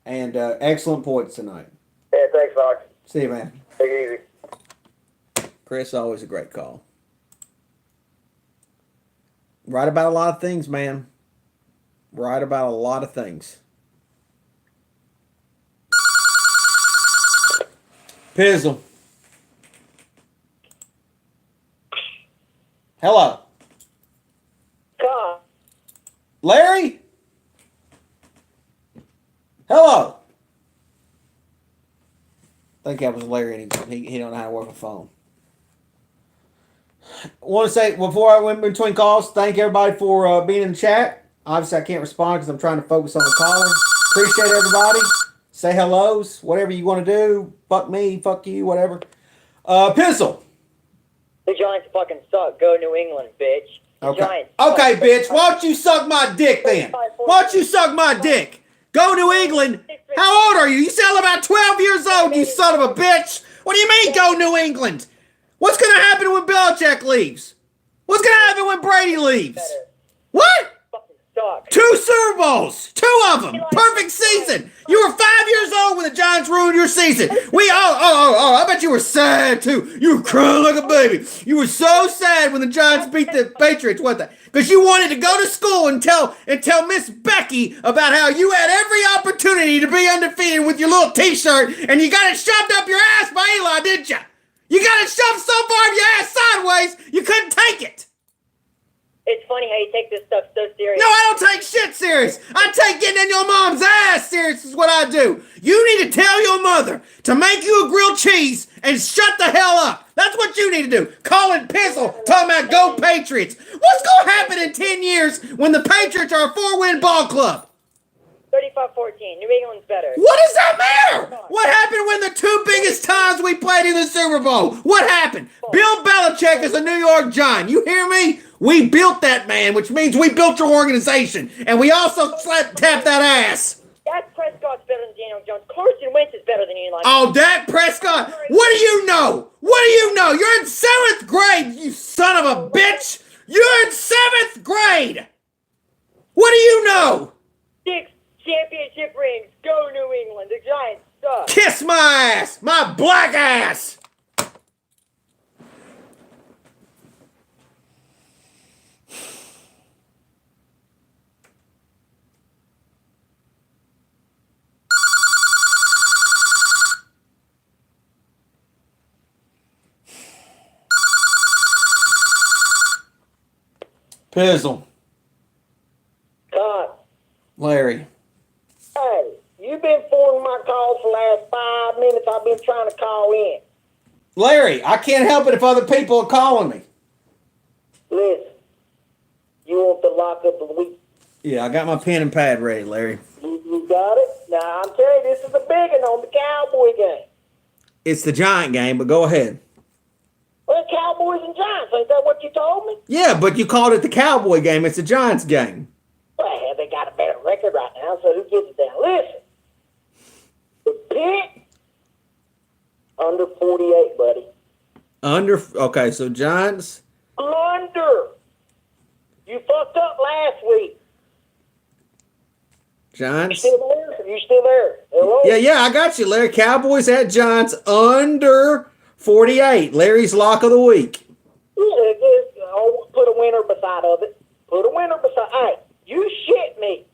And excellent points tonight. Yeah, thanks, Fox. See you, man. Take it easy. Chris, always a great call. Right about a lot of things, man. Right about a lot of things. Pizzle. Hello. God. Larry? Hello. I think that was Larry, and he don't know how to work a phone. I want to say, before I went between calls, thank everybody for being in the chat. Obviously, I can't respond because I'm trying to focus on the caller. Appreciate everybody. Say hellos, whatever you want to do. Fuck me, fuck you, whatever. Pistol. The Giants fucking suck. Go New England, bitch. Okay, bitch. Why don't you suck my dick then? Why don't you suck my dick? Go New England. How old are you? You sound about 12 years old, you son of a bitch. What do you mean, go New England? What's going to happen when Belichick leaves? What's going to happen when Brady leaves? What? suck. 2 Super Bowls, 2 of them, perfect season. You were 5 years old when the Giants ruined your season. I bet you were sad too. You were crying like a baby. You were so sad when the Giants beat the Patriots, wasn't that? Because you wanted to go to school and tell Miss Becky about how you had every opportunity to be undefeated with your little T-shirt, and you got it shoved up your ass by Eli, didn't you? You got it shoved so far up your ass sideways, you couldn't take it. It's funny how you take this stuff so serious. No, I don't take shit serious. I take getting in your mom's ass serious is what I do. You need to tell your mother to make you a grilled cheese and shut the hell up. That's what you need to do. Colin Pissel talking about go Patriots. What's going to happen in 10 years when the Patriots are a 4-win ball club? 35-14. New England's better. What does that matter? What happened when the 2 biggest times we played in the Super Bowl? What happened? Bill Belichick is a New York Giant. You hear me? We built that man, which means we built your organization. And we also tapped that ass. Dak Prescott's better than Daniel Jones. Carson Wentz is better than Eli. Oh, Dak Prescott. What do you know? What do you know? You're in 7th grade, you son of a bitch. You're in 7th grade. What do you know? 6 championship rings. Go New England. The Giants suck. Kiss my ass. My black ass. Pizzle. God. Larry. Hey, you've been forwarding my calls for the last 5 minutes. I've been trying to call in. Larry, I can't help it if other people are calling me. Listen, you want the lockup of the week? Yeah, I got my pen and pad ready, Larry. You got it? Now, I'm telling you, this is a big one on the Cowboy game. It's the Giant game, but go ahead. Well, Cowboys and Giants, ain't that what you told me? Yeah, but you called it the Cowboy game. It's the Giants game. Well, they got a better record right now, so who gets it down? Listen, the pick, under 48, buddy. Okay, so Giants. Under. You fucked up last week. You Giants. still there? You still there? Hello? Yeah, I got you, Larry. Cowboys at Giants under 48. Larry's lock of the week. Put a winner beside of it. Put a winner beside. Hey, you shit me.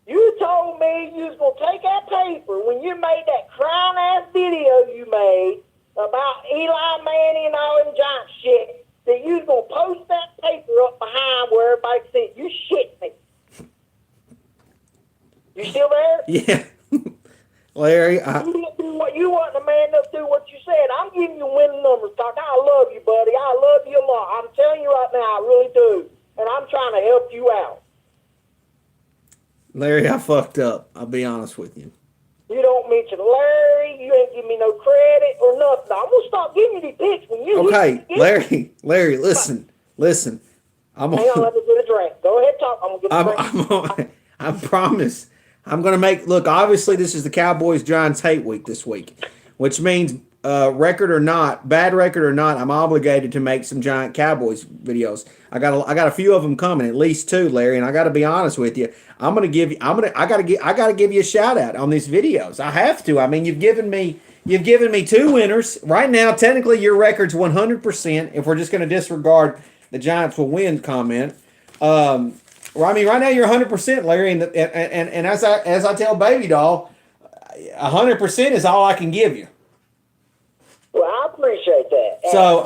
You told me you was going to take that paper when you made that crying-ass video you made about Eli Manning and all them Giant shit, that you was going to post that paper up behind where everybody can see it. You shit me. You still there? Yeah. Larry, You didn't do what you wasn't a man enough to do what you said. I'm giving you winning numbers, talk. I love you, buddy. I love you a lot. I'm telling you right now, I really do. And I'm trying to help you out. Larry, I fucked up. I'll be honest with you. You don't mention Larry. You ain't give me no credit or nothing. I'm gonna stop giving you these picks when you. Okay, Larry, listen. Hang on, let me get a drink. Go ahead, talk. I'm gonna get a drink. I promise. I'm going to look, obviously this is the Cowboys-Giants hate week this week, which means bad record or not, I'm obligated to make some Giant Cowboys videos. I got a few of them coming, at least 2, Larry, and I got to be honest with you. I got to give you a shout out on these videos. I have to. I mean, you've given me 2 winners. Right now, technically your record's 100% if we're just going to disregard the Giants will win comment. Well, I mean, right now you're 100%, Larry, and as I tell Baby Doll, 100% is all I can give you. Well, I appreciate that. So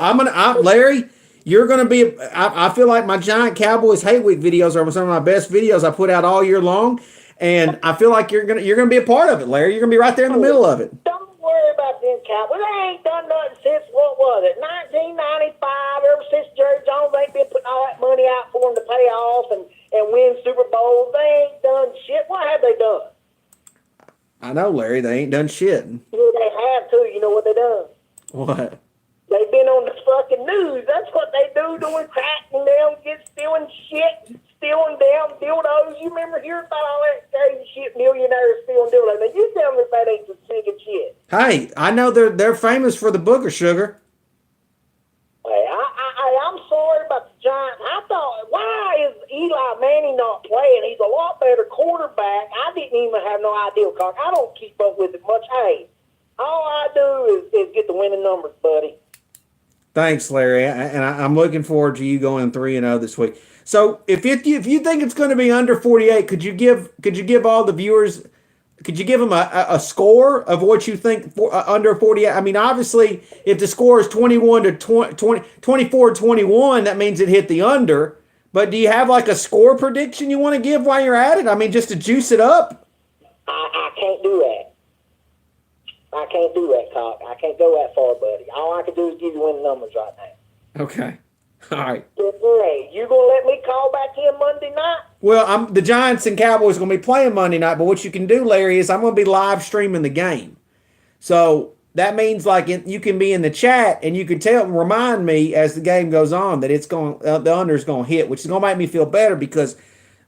Larry, you're gonna be. I feel like my Giant Cowboys Hate Week videos are some of my best videos I put out all year long, and I feel like you're gonna be a part of it, Larry. You're gonna be right there in the middle of it. Don't worry about them Cowboys. They ain't done nothing since, what was it, 1995, ever since Jerry Jones ain't been putting all that money out for them to pay off and win Super Bowls. They ain't done shit. What have they done? I know, Larry, they ain't done shit. Yeah, they have too. You know what they done? What? They've been on the fucking news. That's what they do, doing cracking down, stealing shit, stealing down dildos. You remember hearing about all that crazy shit, millionaires stealing dildos. Now you tell me if that ain't some sick shit. Hey, I know they're famous for the booger sugar. Hey, I'm sorry about the Giants. I thought, why Why is Eli Manning not playing? He's a lot better quarterback. I didn't even have no idea, Cock. I don't keep up with it much. Hey, all I do is get the winning numbers, buddy. Thanks, Larry, I'm looking forward to you going 3-0 this week. So if you think it's going to be under 48, could you give all the viewers, could you give them a score of what you think under 48? I mean, obviously, if the score is 24-21, that means it hit the under. But do you have like a score prediction you want to give while you're at it? I mean, just to juice it up. I can't do that. I can't do that, Cock. I can't go that far, buddy. All I can do is give you winning numbers right now. Okay. All right. Hey, you gonna let me call back in Monday night? Well, the Giants and Cowboys are going to be playing Monday night, but what you can do, Larry, is I'm going to be live streaming the game. So that means like you can be in the chat and you can remind me as the game goes on that the under is going to hit, which is going to make me feel better because,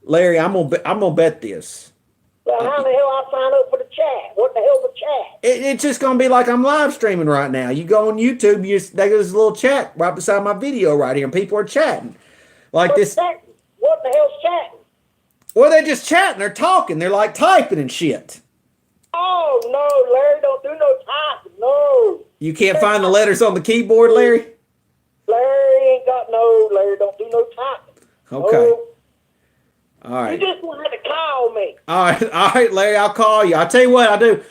Larry, I'm gonna bet this. Well, how the hell I sign up for the chat? What the hell's the chat? It's just going to be like I'm live streaming right now. You go on YouTube, there's a little chat right beside my video right here, and people are chatting. Like What's this. chatting? What the hell's chatting? Well, they're just chatting. They're talking. They're like typing and shit. Oh, no, Larry, don't do no typing. No. You can't find the letters on the keyboard, Larry? Larry don't do no typing. Okay. No. All right. You just want to call me. All right, Larry, I'll call you. I'll tell you what I do,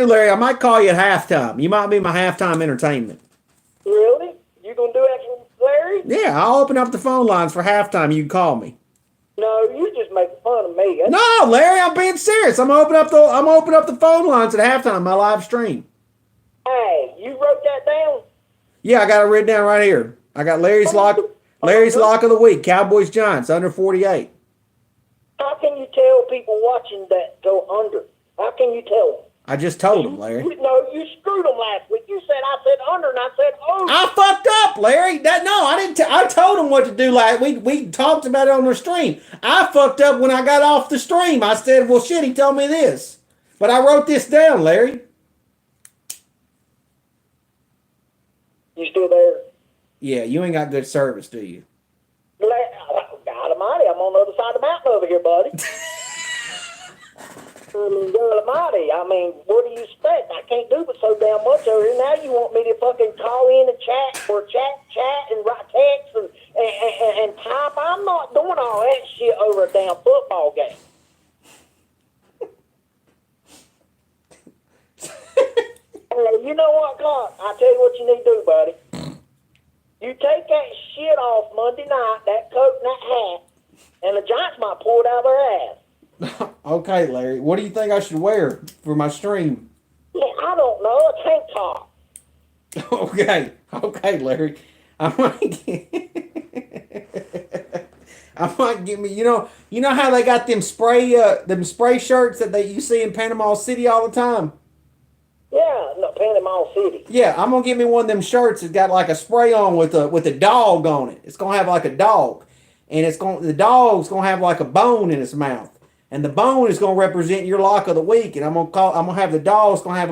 Larry. I might call you at halftime. You might be my halftime entertainment. Really? You gonna do that for Larry? Yeah, I'll open up the phone lines for halftime. You can call me. No, you just making fun of me. No, Larry, I'm being serious. I'm gonna open up the phone lines at halftime. My live stream. Hey, you wrote that down? Yeah, I got it written down right here. I got Larry's lock of the week. Cowboys Giants under 48. How can you tell people watching that go under? How can you tell them? I just told him, Larry. You screwed them last week. You said I said under, and I said over. I fucked up, Larry. I didn't. I told him what to do last week. We talked about it on the stream. I fucked up when I got off the stream. I said, "Well, shit." He told me this, but I wrote this down, Larry. You still there? Yeah, you ain't got good service, do you? God Almighty, I'm on the other side of the mountain over here, buddy. God Almighty, I mean, what do you expect? I can't do but so damn much over here. Now you want me to fucking call in and chat and write text and type. I'm not doing all that shit over a damn football game. You know what, Clark? I'll tell you what you need to do, buddy. You take that shit off Monday night, that coat and that hat, and the Giants might pull it out of their ass. Okay, Larry. What do you think I should wear for my stream? Yeah, I don't know. A tank top. Okay, Larry. I might get me. You know how they got them spray shirts that you see in Panama City all the time. Yeah, no, Panama City. Yeah, I'm gonna get me one of them shirts that's got like a spray on with a dog on it. It's gonna have like a dog, and the dog's gonna have like a bone in its mouth, and the bone is gonna represent your lock of the week. And I'm gonna have the dog's gonna have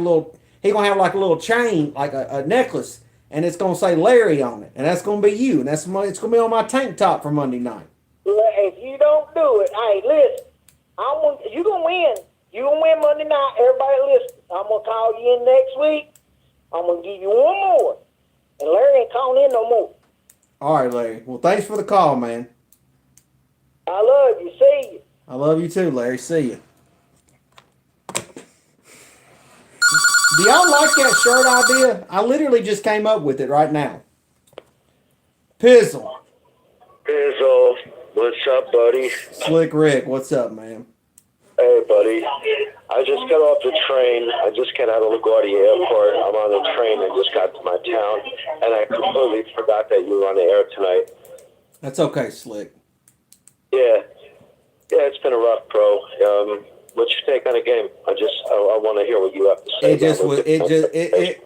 he's gonna have like a little chain, like a necklace, and it's gonna say Larry on it, and that's gonna be you, and it's gonna be on my tank top for Monday night. If you don't do it, hey, listen, you gonna win. You gonna win Monday night. Everybody listen. I'm gonna call you in next week. I'm gonna give you one more, and Larry ain't calling in no more. All right, Larry. Well, thanks for the call, man. I love you. See you. I love you too, Larry. See you. Do y'all like that shirt idea? I literally just came up with it right now. Pizzle. Pizzle, what's up, buddy? Slick Rick, what's up, man? Hey, buddy. I just got off the train. I just got out of LaGuardia Airport. I'm on the train and just got to my town, and I completely forgot that you were on the air tonight. That's okay, Slick. Yeah, it's been a rough, bro. What's your take on the game? I want to hear what you have to say.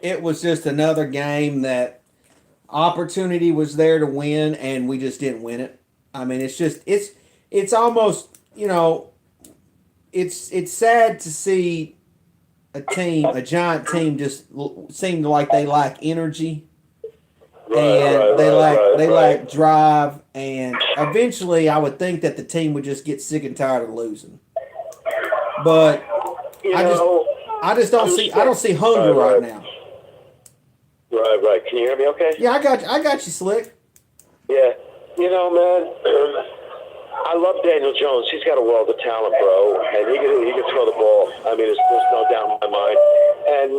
It was just another game that opportunity was there to win, and we just didn't win it. I mean, it's almost, it's sad to see a giant team just seem like they lack energy. and they lack drive, and eventually I would think that the team would just get sick and tired of losing. But I just don't see hunger right now. Right. Can you hear me okay? Yeah, I got you, Slick. Yeah. Man, I love Daniel Jones. He's got a world of talent, bro, and he can throw the ball. I mean, there's no doubt in my mind. And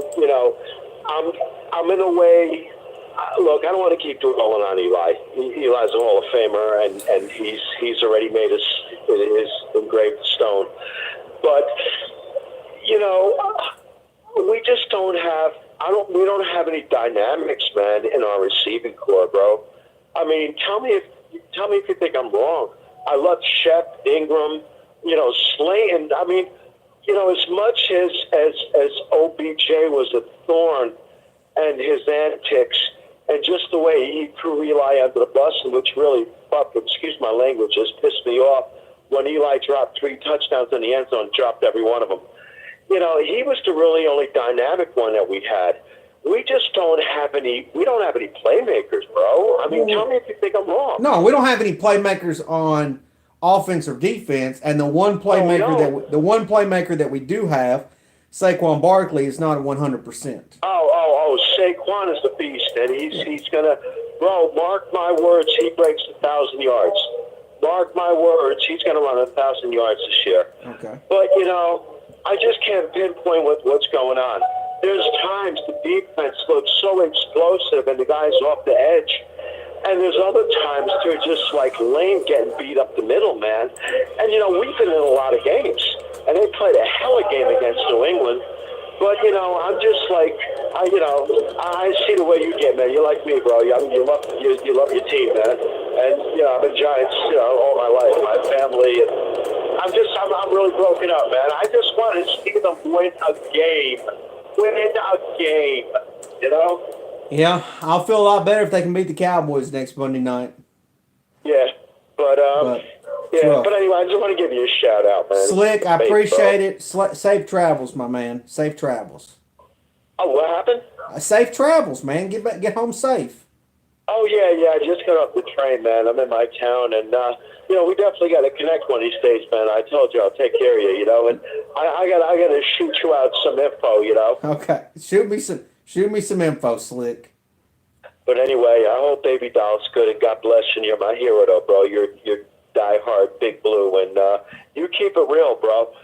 I'm in a way. Look, I don't want to keep dwelling on Eli. Eli's a Hall of Famer, and he's already made his engraved stone. But we just don't have. We don't have any dynamics, man, in our receiving core, bro. I mean, tell me if you think I'm wrong. I love Shep, Ingram, Slayton. I mean, as much as OBJ was a thorn and his antics and just the way he threw Eli under the bus, and which really, excuse my language, just pissed me off when Eli dropped 3 touchdowns in the end zone, dropped every one of them. He was the really only dynamic one that we had. We just don't have any. We don't have any playmakers, bro. I mean, tell me if you think I'm wrong. No, we don't have any playmakers on offense or defense, and the one playmaker that we do have, Saquon Barkley, is not 100%. Oh, Saquon is the beast, and he's gonna, bro. Mark my words, he breaks 1,000 yards. Mark my words, he's gonna run 1,000 yards this year. Okay. But I just can't pinpoint what's going on. There's times the defense looks so explosive and the guy's off the edge. And there's other times they're just like lame getting beat up the middle, man. And, we've been in a lot of games. And they played a hell of a game against New England. But, I'm just like, I see the way you get, man. You're like me, bro. I mean, you love your team, man. And, I've been Giants, all my life, my family. And I'm really broken up, man. I just want to see them win a game. Yeah, I'll feel a lot better if they can beat the Cowboys next Monday night. Yeah, but anyway, I just want to give you a shout out, man. Slick, I appreciate it. Safe travels, my man. Safe travels. Oh, what happened? Safe travels, man. Get home safe. Oh yeah. I just got off the train, man. I'm in my town, and we definitely got to connect one of these days, man. I told you I'll take care of you, and I got to shoot you out some info, Okay, shoot me some info, Slick. But anyway, I hope Baby Doll's good, and God bless you. And you're my hero, though, bro. You're diehard Big Blue, and you keep it real, bro.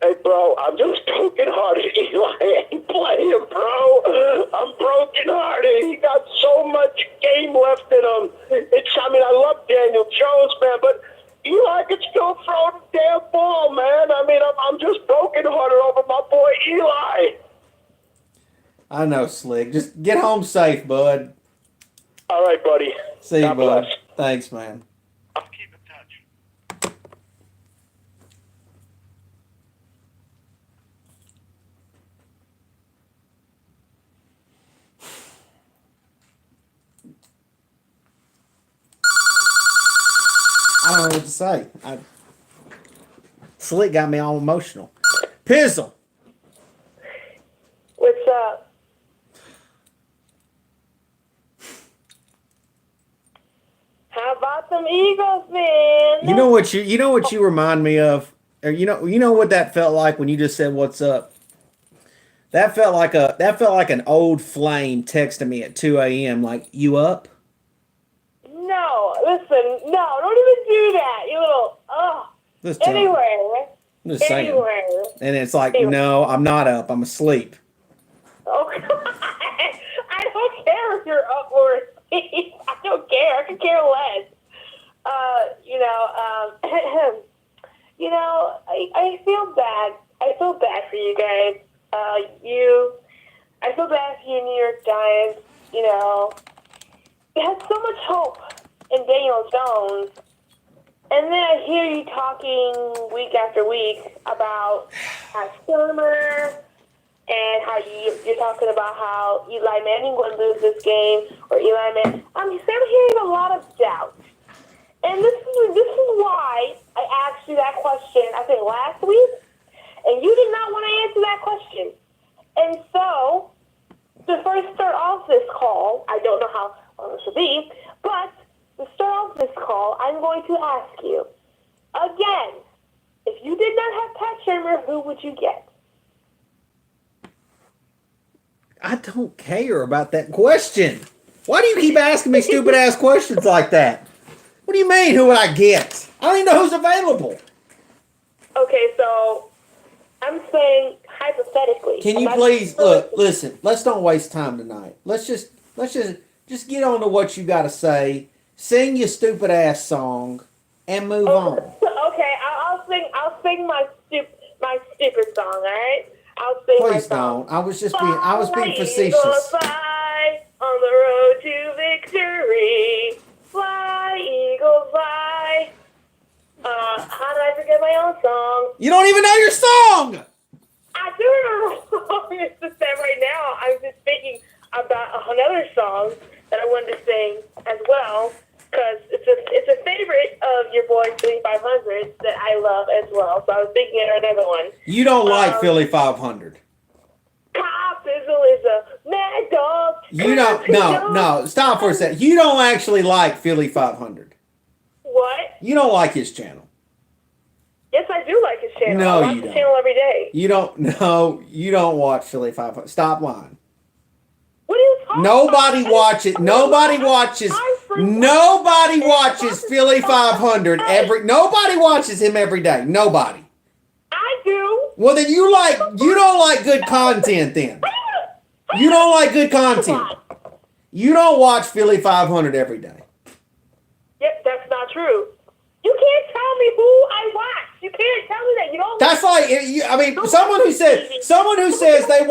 Hey, bro, I'm just broken-hearted. Eli ain't playing, bro. I'm broken-hearted. He got so much game left in him. I love Daniel Jones, man, but Eli can still throw the damn ball, man. I mean, I'm just broken-hearted over my boy Eli. I know, Slick. Just get home safe, bud. All right, buddy. See you, God bud. bless. Thanks, man. I'll keep in touch. I don't know what to say. Slick got me all emotional. Pizzle. What's up? How about them Eagles, man? You know what you remind me of? Or you know what that felt like when you just said what's up? That felt like an old flame texting me at 2 a.m. like, you up? No, listen, no, don't even do that. You little, anyway. I'm just saying. And it's like, no, I'm not up. I'm asleep. Okay. I don't care if you're up or asleep. I don't care. I could care less. I feel bad. I feel bad for you guys. I feel bad for you, New York Giants. You had so much hope in Daniel Jones, and then I hear you talking week after week about how Shermer and how you're talking about how Eli Manning would lose this game, or Eli Manning. I'm hearing a lot of doubt. And this is why I asked you that question, I think, last week, and you did not want to answer that question. And so, to first start off this call, I don't know how did you get? I don't care about that question. Why do you keep asking me stupid ass questions like that? What do you mean, who would I get? I don't even know who's available. Okay, so I'm saying hypothetically. Can you please listen, let's don't waste time tonight. Let's just get on to what you gotta say. Sing your stupid ass song and move on. Okay, I'll sing my stupid song, all right? I'll sing my Please song. don't. I was being facetious. Eagles fly on the road to victory. Fly, eagles, fly. How did I forget my own song? You don't even know your song! I do remember the song. It's just that right now I'm just thinking about another song that I wanted to sing as well, because it's a favorite of your boy Philly 500 that I love as well. So I was thinking of another one. You don't like Philly 500. Cop Fizzle is a mad dog. You don't. No. Stop for a second. You don't actually like Philly 500. What? You don't like his channel. Yes, I do like his channel. No, I watch you the don't. channel every day. You don't. No, you don't watch Philly 500. Stop lying. What are you talking Nobody about? watches. Nobody watches. Nobody watches Philly 500 every. Nobody watches him every day. Nobody. I do. Well, then you don't like good content. Then you don't like good content. You don't watch Philly 500 every day. Yep, that's not true. You can't tell me who I watch. You can't tell me that. You don't. That's like, I mean, someone who says they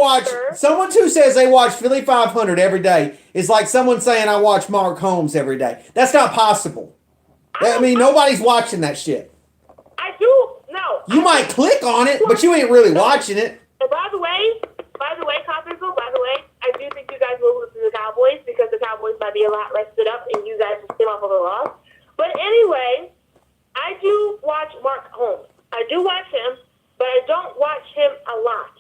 watch Philly 500 every day is like someone saying I watch Mark Holmes every day. That's not possible. I mean, nobody's watching that shit. I do. No. You might click on it, but you ain't really watching it. And by the way, Coppersville, I do think you guys will listen to the Cowboys because the Cowboys might be a lot rested up and you guys just came off of a loss. But anyway, I do watch Mark Holmes. I do watch him, but I don't watch him a lot.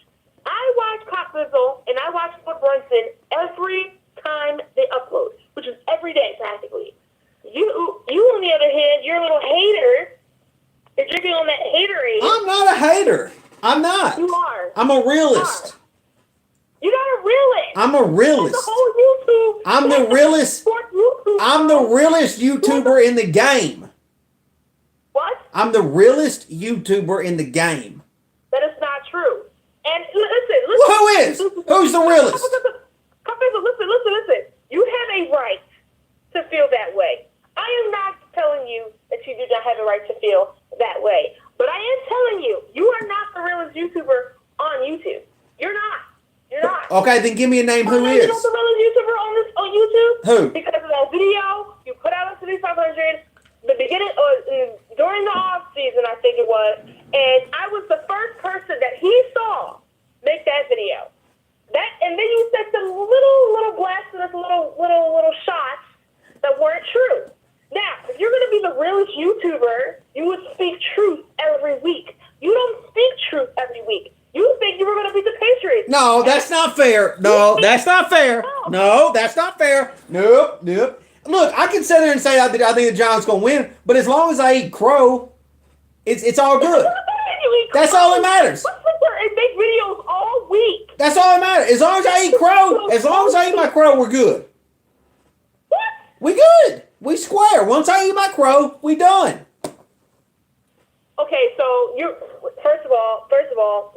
I watch Coppersville and I watch Fort Brunson every time they upload, which is every day practically. You on the other hand, you're a little hater. You're drinking on that haterade. I'm not a hater. I'm not. You are. I'm a realist. You're not a realist. I'm a realist. The whole YouTube. I'm the realist. I'm the realest YouTuber in the game. What? I'm the realest YouTuber in the game. That is not true. And listen. Well, who is? Who's the realest? Listen. You have a right to feel that way. I am not telling you that you do not have a right to feel that way. But I am telling you, you are not the realest YouTuber on YouTube. You're not. You're not. Okay, then give me a name. Who You're is? not the realest YouTuber on YouTube. Who? Because of that video you put out on City 500, the beginning or during the off season, I think it was, and I was the first person that he saw make that video. And then you said some little blasts and little shots that weren't true. Now, if you're going to be the realest YouTuber, you would speak truth every week. You don't speak truth every week. You think you were going to beat the Patriots. No, that's not fair. No, that's not fair. No, that's not fair. Nope. Look, I can sit there and say I think the Giants going to win, but as long as I eat crow, it's all good. That's all that matters. Let's sit there and make videos all week. That's all that matters. As long as I eat crow, as long as I eat my crow, we're good. What? We good. We square. Once I eat my crow, we done. Okay, so you first of all,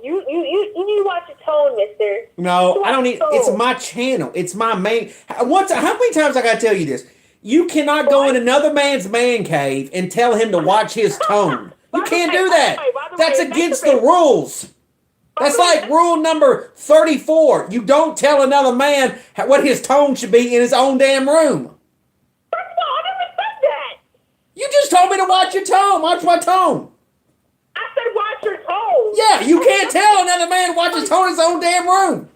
you need to watch your tone, mister. No, I don't need. It's my channel. It's my main. How many times I gotta tell you this? You cannot go in another man's man cave and tell him to watch his tone. You can't do that. That's against the rules. That's like rule number 34. You don't tell another man what his tone should be in his own damn room. First of all, I never said that. You just told me to watch your tone. Watch my tone. I said watch your tone. Yeah, you can't tell another man to watch his tone in his own damn room.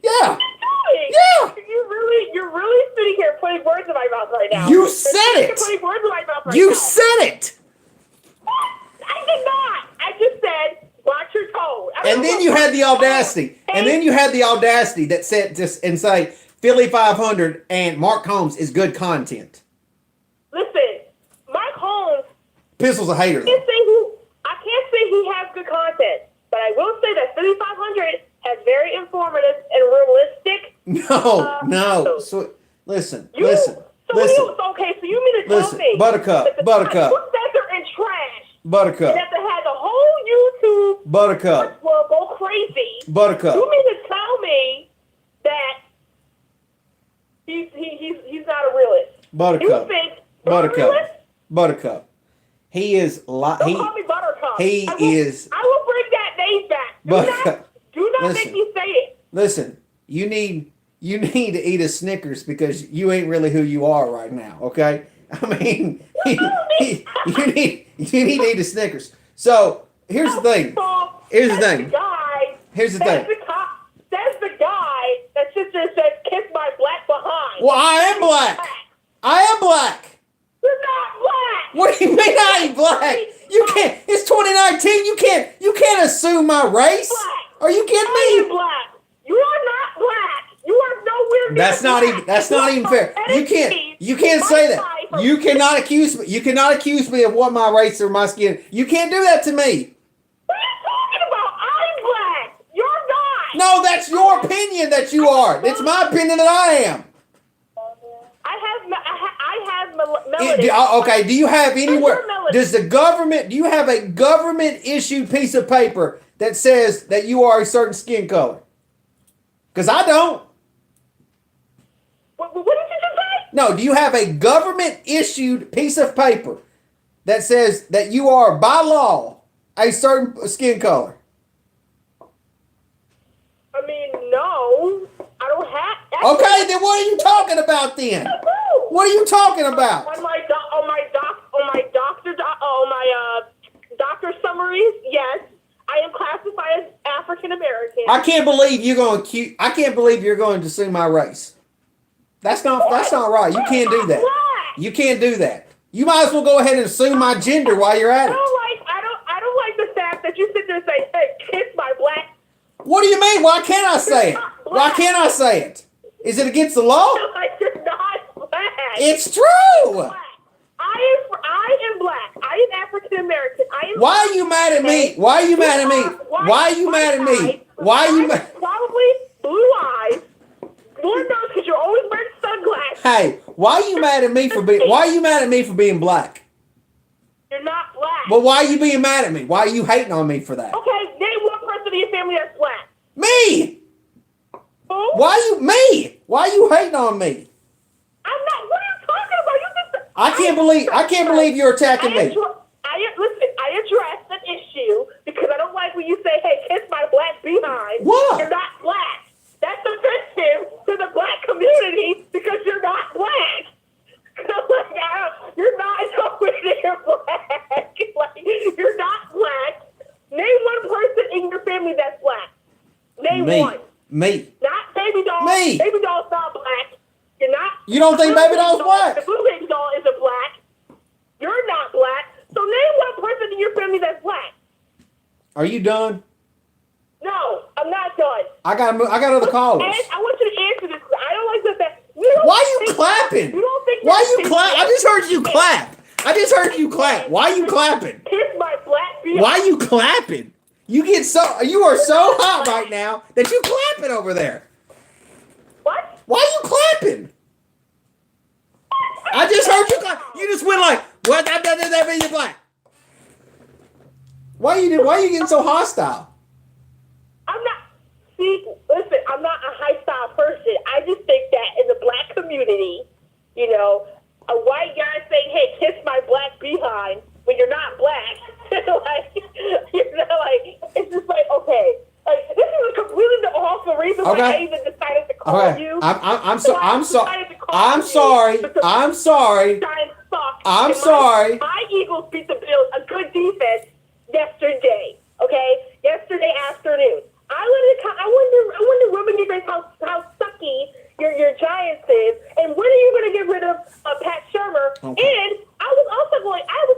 Yeah. Yeah. You're really sitting here putting words in my mouth right now. You said it. You're putting words in my mouth right now. You said it. I did not. I just said watch your tone. And then you had the audacity. And then you had the audacity that said just and say Philly 500 and Mark Holmes is good content. Listen, Mark Holmes. Pistol's a hater. I can't say he has good content, but I will say that 3500 has very informative and realistic. No. So listen. So you mean to tell me Buttercup, that the professor and trash, Buttercup, and that they had the whole YouTube Buttercup, will go crazy. Buttercup. You mean to tell me that he's not a realist? Buttercup, You think Buttercup. He is Don't call me Buttercup. He I will bring that name back. Do not make me say it. Listen, you need to eat a Snickers because you ain't really who you are right now. Okay, I mean, you need to eat a Snickers. So here's the thing. Here's the thing. Says the guy that sits there and says, "Kiss my black behind." Well, I am black. You're not black. What do you mean I ain't black? You can't. It's 2019. You can't assume my race. Black. Are you kidding I me? am black. You are not black. You are nowhere near That's not even fair. You can't say that. You cannot accuse me of what my race or my skin. You can't do that to me. What are you talking about? I'm black. You're not. No, that's your opinion that you are. It's my opinion that I am. I have melanin. Okay, do you have anywhere? Do you have a government issued piece of paper that says that you are a certain skin color? Because I don't. What did you just say? No, do you have a government issued piece of paper that says that you are by law a certain skin color? I mean, no. I don't have. Okay, then what are you talking about then? What are you talking about? On my doctor summaries, yes, I am classified as African American. I can't believe you're going to assume my race. That's not right. You can't do that. You can't do that. You might as well go ahead and assume my gender while you're at it. I don't like the fact that you sit there and say, "Hey, kiss my black." What do you mean? Why can't I say it? Why can't I say it? Is it against the law? You're not black. It's true. I am black. I am African American. Why are you mad at me? Why are you mad at me? Why are you mad at me? Why are you mad? Probably blue eyes. Lord knows, because you're always wearing sunglasses. Hey, why are you mad at me for being? Why are you mad at me for being black? You're not black. Well, why are you being mad at me? Why are you hating on me for that? Okay, name one person in your family that's black. Me. Who? Why are you hating on me? I'm not. What are you talking about? You just. I can't believe you're attacking me. Listen, I addressed an issue because I don't like when you say, "Hey, kiss my black behind." What? You're not black. That's offensive to the black community because you're not black. You're not nowhere near black. You're not black. Name one person in your family that's black. Name one. Me. Not Baby Doll. Me. Baby Doll's not black. You're not. You don't think Baby Doll's black? The blue Baby Doll isn't black. You're not black. So name one person in your family that's black. Are you done? No, I'm not done. I got other callers. And I want you to answer this. I don't like the fact. Why are you clapping? You don't think Why you clap? I just heard you clap. Why are you clapping? Kiss my black beard. Why are you clapping? You are so hot right now that you clapping over there. What? Why are you clapping? I just heard you clap. You just went like, what? That mean you're black. Why are you getting so hostile? Listen, I'm not a high-style person. I just think that in the black community, a white guy saying, "Hey, kiss my black behind," when you're not black, it's just like, okay. This is completely the awful reason why I even decided to call you. I'm sorry. My Eagles beat the Bills, a good defense, yesterday. Okay, yesterday afternoon. I wonder when you guys how sucky your Giants is, and when are you going to get rid of Pat Shermer? Okay. And I was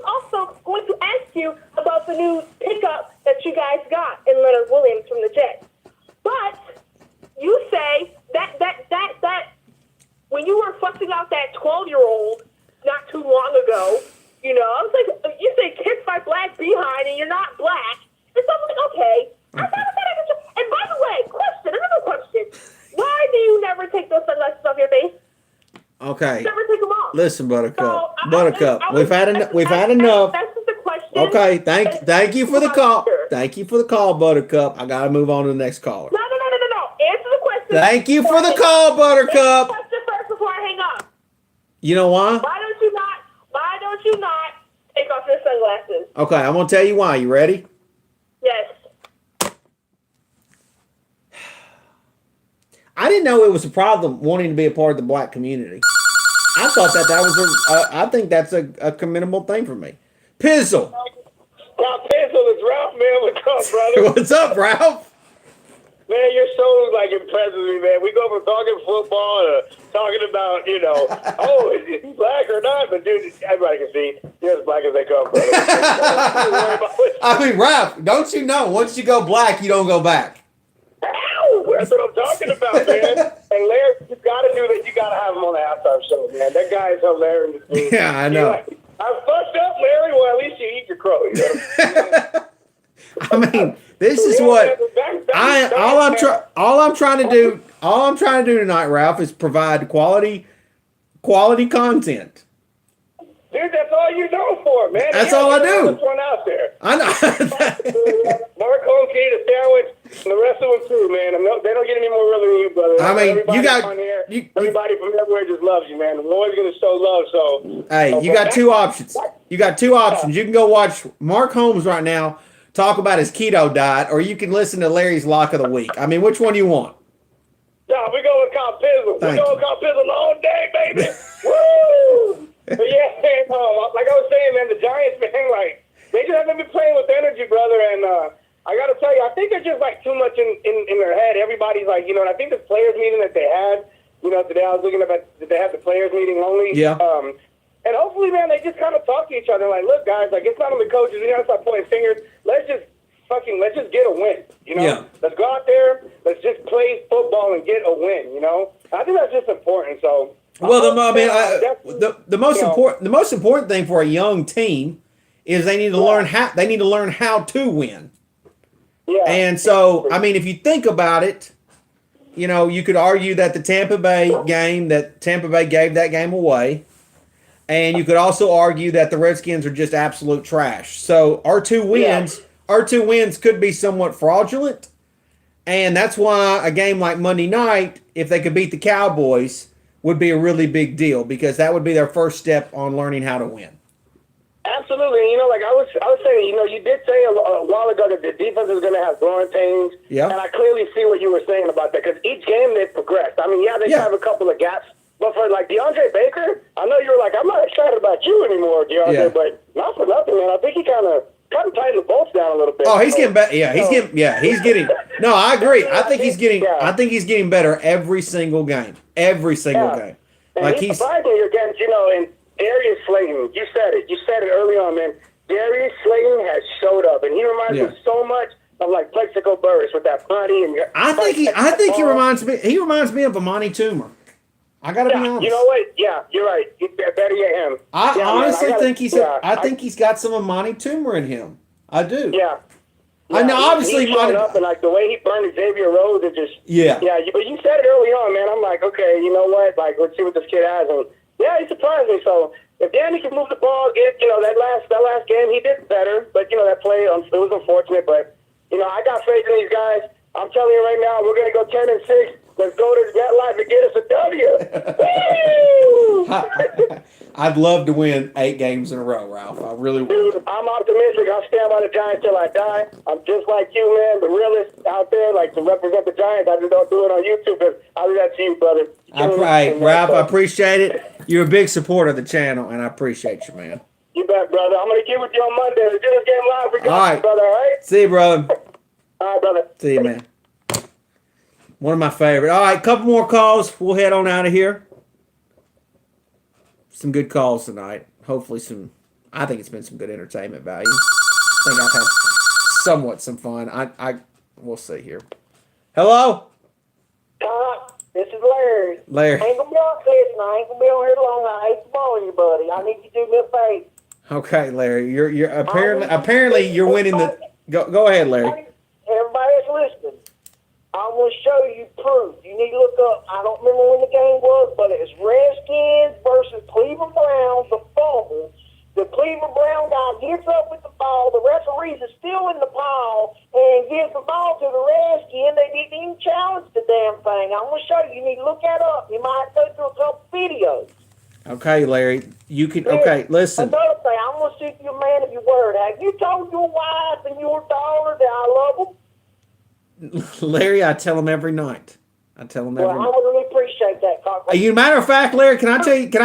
also going to ask you about the new pickup that you guys got in Leonard Williams from the Jets. But you say that when you were fussing out that 12-year-old not too long ago, I was like, you say kiss my black behind and you're not black. And so I'm like, okay. I thought I could. And by the way, another question. Why do you never take those sunglasses off your face? Okay. Never take them off. Listen, Buttercup. So, Buttercup. We've had enough. That's just the question. Okay. Thank you for the call. Thank you for the call, Buttercup. I gotta move on to the next caller. No. Answer the question. Thank you for the call, Buttercup. Answer the question first before I hang up. You know why? Why don't you not take off your sunglasses? Okay, I'm gonna tell you why. You ready? Yes. I didn't know it was a problem wanting to be a part of the black community. I thought that was I think that's a commendable thing for me. Pizzle. Now, Pencil, it's Ralph, man. What's up, brother? What's up, Ralph? Man, you're so, like, impresses me, man. We go from talking football to talking about, oh, is he black or not? But, dude, everybody can see you're as black as they come, brother. I mean, Ralph, don't you know, once you go black, you don't go back. Ow! That's what I'm talking about, man. And Larry, you got to do that. You got to have him on the halftime show, man. That guy is hilarious. Dude. Yeah, I know. I fucked up, Larry. Well, at least you eat your crow. I mean, this is what all I'm trying to do tonight, Ralph, is provide quality content. Dude, that's all you know for, man. That's all I do. One out there. I know. Mark Holmes can eat a sandwich, and the rest of them too, man. They don't get any more real than you, brother. I mean, everybody you got on here, everybody from everywhere just loves you, man. The Lord's gonna show love. So, hey, you got two options. You got two options. You can go watch Mark Holmes right now talk about his keto diet, or you can listen to Larry's Lock of the Week. I mean, which one do you want? Yeah, we go with Kyle Pizzle. We go with Kyle Pizzle all day, baby. Woo! But yeah, man, like I was saying, man, the Giants, man, like, they just haven't been playing with energy, brother. And I got to tell you, I think they're just, like, too much in their head. Everybody's like, and I think the players meeting that they had, today I was looking at that they had the players meeting only. Yeah. And hopefully, man, they just kind of talk to each other. Like, look, guys, like, it's not on the coaches. We got to stop pointing fingers. Let's just get a win, Yeah. Let's go out there. Let's just play football and get a win, I think that's just important, so... Well, the most important thing for a young team is they need to learn how to win. Yeah. And so, I mean, if you think about it, you could argue that the Tampa Bay gave that game away, and you could also argue that the Redskins are just absolute trash. So our two wins could be somewhat fraudulent, and that's why a game like Monday night, if they could beat the Cowboys, would be a really big deal, because that would be their first step on learning how to win. Absolutely. Like I was saying, you did say a while ago that the defense is going to have growing pains. Yeah. And I clearly see what you were saying about that, because each game they've progressed. I mean, they have a couple of gaps. But for, like, DeAndre Baker, I know you were like, I'm not excited about you anymore, DeAndre, but not for nothing, man. I think he kind of tightened the bolts down a little bit. Oh, he's getting better. Yeah, he's getting. No, I agree. I think he's getting better every single game. Every single game. And like he's surprised me against, and Darius Slayton. You said it early on, man. Darius Slayton has showed up, and he reminds me so much of, like, Plexico Burris with that body. And I think he reminds me of Amani Toomer. I gotta be honest. You know what? Yeah, you're right. You better get him. I honestly think he's got some Amani Toomer in him. I do. Yeah. I know. Obviously, he showed up, and like the way he burned Xavier Rhodes, it just But you said it early on, man. I'm like, okay, you know what? Like, let's see what this kid has, and he surprised me. So if Danny can move the ball, get that last game, he did better. But that play, it was unfortunate. But I got faith in these guys. I'm telling you right now, we're gonna go 10-6. Let's go to MetLife and get us a W. I'd love to win 8 games in a row, Ralph. I really would. Dude, I'm optimistic. I'll stand by the Giants till I die. I'm just like you, man, the realist out there, like, to represent the Giants. I just don't do it on YouTube, but I'll do that to you, brother. Ralph, I appreciate it. You're a big supporter of the channel, and I appreciate you, man. You bet, brother. I'm going to get with you on Monday. Let's do this game live. We got you, brother, all right? See you, brother. All right, brother. See you, man. One of my favorite. All right, couple more calls. We'll head on out of here. Some good calls tonight. Hopefully I think it's been some good entertainment value. I think I've had somewhat some fun. We'll see here. Hello? This is Larry. Larry. I ain't gonna be on this, and I ain't gonna be on here long. I hate to bother you, buddy. I need you to do me a favor. Okay, Larry. You're apparently you're winning the. Go ahead, Larry. Everybody that's listening, I'm going to show you proof. You need to look up. I don't remember when the game was, but it was Redskins versus Cleveland Browns. The fumble. The Cleveland Brown guy gets up with the ball. The referees are still in the pile and gives the ball to the Redskins. They didn't even challenge the damn thing. I'm going to show you. You need to look that up. You might go through a couple videos. Okay, Larry. You can. Okay, listen. Another thing, I'm going to see if you're a man of your word. Have you told your wife and your daughter that I love them? Larry, I tell him every night. I tell him every Well, I night. would really appreciate that, Cock. You matter of fact, Larry, can I tell you? Can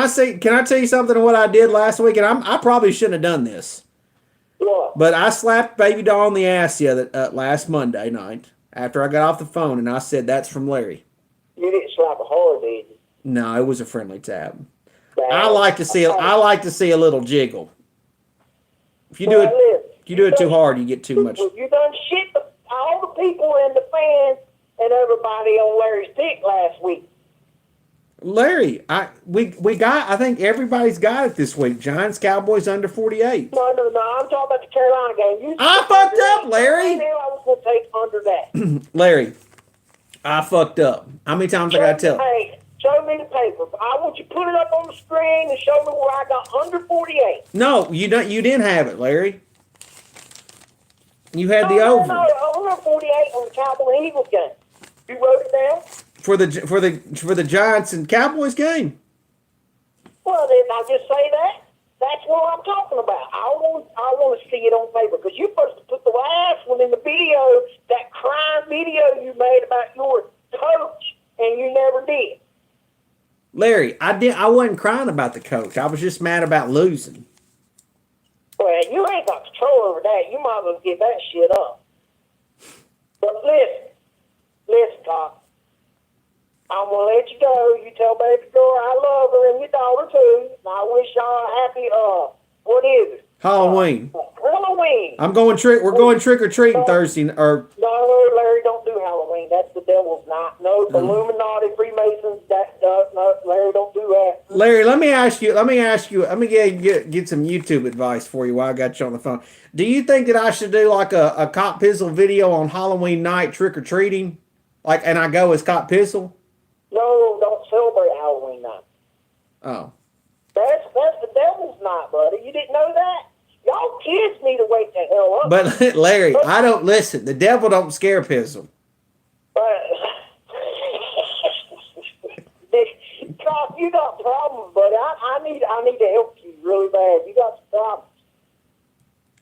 I tell you something of what I did last week? And I probably shouldn't have done this, What? but I slapped Baby Doll on the ass the other last Monday night after I got off the phone, and I said that's from Larry. You didn't slap a hard, did you? No, it was a friendly tap. I like to see a little jiggle. If you do it too hard, you get too much. You done shit all the people and the fans and everybody on Larry's dick last week. Larry, we got. I think everybody's got it this week. Giants, Cowboys under 48. No, I'm talking about the Carolina game. I fucked up, Larry. I knew I was going to take under that. Larry, I fucked up. How many times I gotta tell? Hey, show me the paper. I want you to put it up on the screen and show me where I got under 48. No, you don't. You didn't have it, Larry. You had the over No, under 48 on the Cowboys and Eagles game. You wrote it down? for the Giants and Cowboys game. Well, then I just say that. That's what I'm talking about. I want to see it on paper because you're supposed to put the last one in the video, that crying video you made about your coach, and you never did. Larry, I wasn't crying about the coach. I was just mad about losing. Well, you ain't got control over that. You might as well give that shit up. But listen, Doc. I'm going to let you go. You tell baby girl I love her and your daughter too. And I wish y'all a happy, what is it? Halloween. Halloween. We're going trick or treating Thursday. Or No, Larry, don't do Halloween. That's the devil's night. No, Illuminati, Freemasons. No, Larry, don't do that. Larry, let me ask you. Let me get some YouTube advice for you while I got you on the phone. Do you think that I should do like a Cop Pizzle video on Halloween night trick or treating, and I go as Cop Pizzle? No, don't celebrate Halloween night. Oh. That's the devil's night, buddy. You didn't know that? Y'all kids need to wake the hell up. But Larry, I don't listen. The devil don't scare Pizzle. Doc, you got problems, buddy. I need to help you really bad. You got some problems.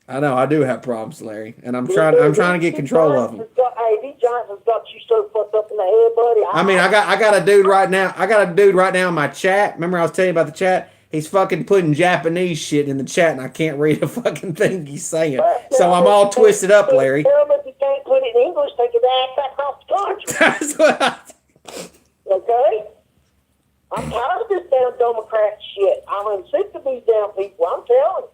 I know I do have problems, Larry, and I'm trying to get control of them. Hey, these Giants have got you so fucked up in the head, buddy. I got a dude right now. I got a dude right now in my chat. Remember I was telling you about the chat? He's fucking putting Japanese shit in the chat, and I can't read a fucking thing he's saying. So I'm all twisted up, Larry. Tell them if you can't put it in English, take your ass back across the country. That's what Okay? I'm tired of this damn Democrat shit. I'm sick of these damn people. I'm telling you.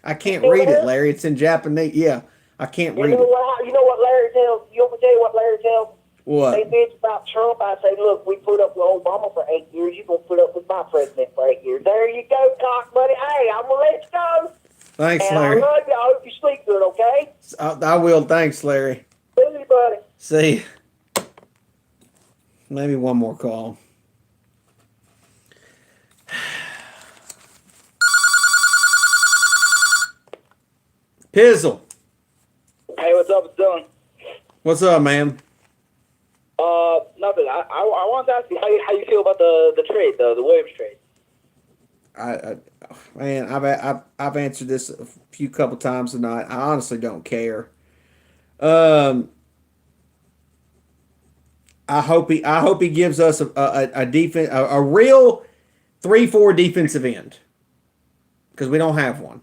I can't read it, Larry. It's in Japanese. Yeah, I can't read it. You know what Larry tells? You want me to tell you what Larry tells? What? They bitch about Trump. I say, look, we put up with Obama for 8 years. You're going to put up with my president for 8 years. There you go, cock buddy. Hey, I'm going to let you go. Thanks, and Larry. I love you. I hope you sleep good, okay? I will. Thanks, Larry. See you, buddy. See. Maybe one more call. Pizzle. Hey, what's up? It's Dylan. What's up, man? Nothing. I wanted to ask you how you feel about the trade, the Williams trade. Man, I've answered this a few couple times tonight. I honestly don't care. I hope he gives us a defense, a real 3-4 defensive end, because we don't have one.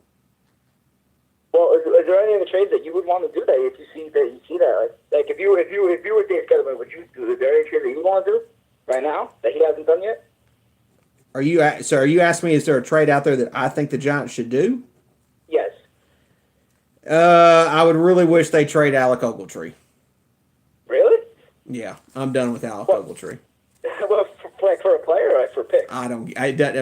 Well, is there any of the trades that you would want to do that if you see that? Like if you were Dave Gettleman, would you do? Is there any trade that you would want to do right now that he hasn't done yet? Are you asking me? Is there a trade out there that I think the Giants should do? Yes. I would really wish they trade Alec Ogletree. Really? Yeah, I'm done with Alec Ogletree. Well, for like for a player or like for picks?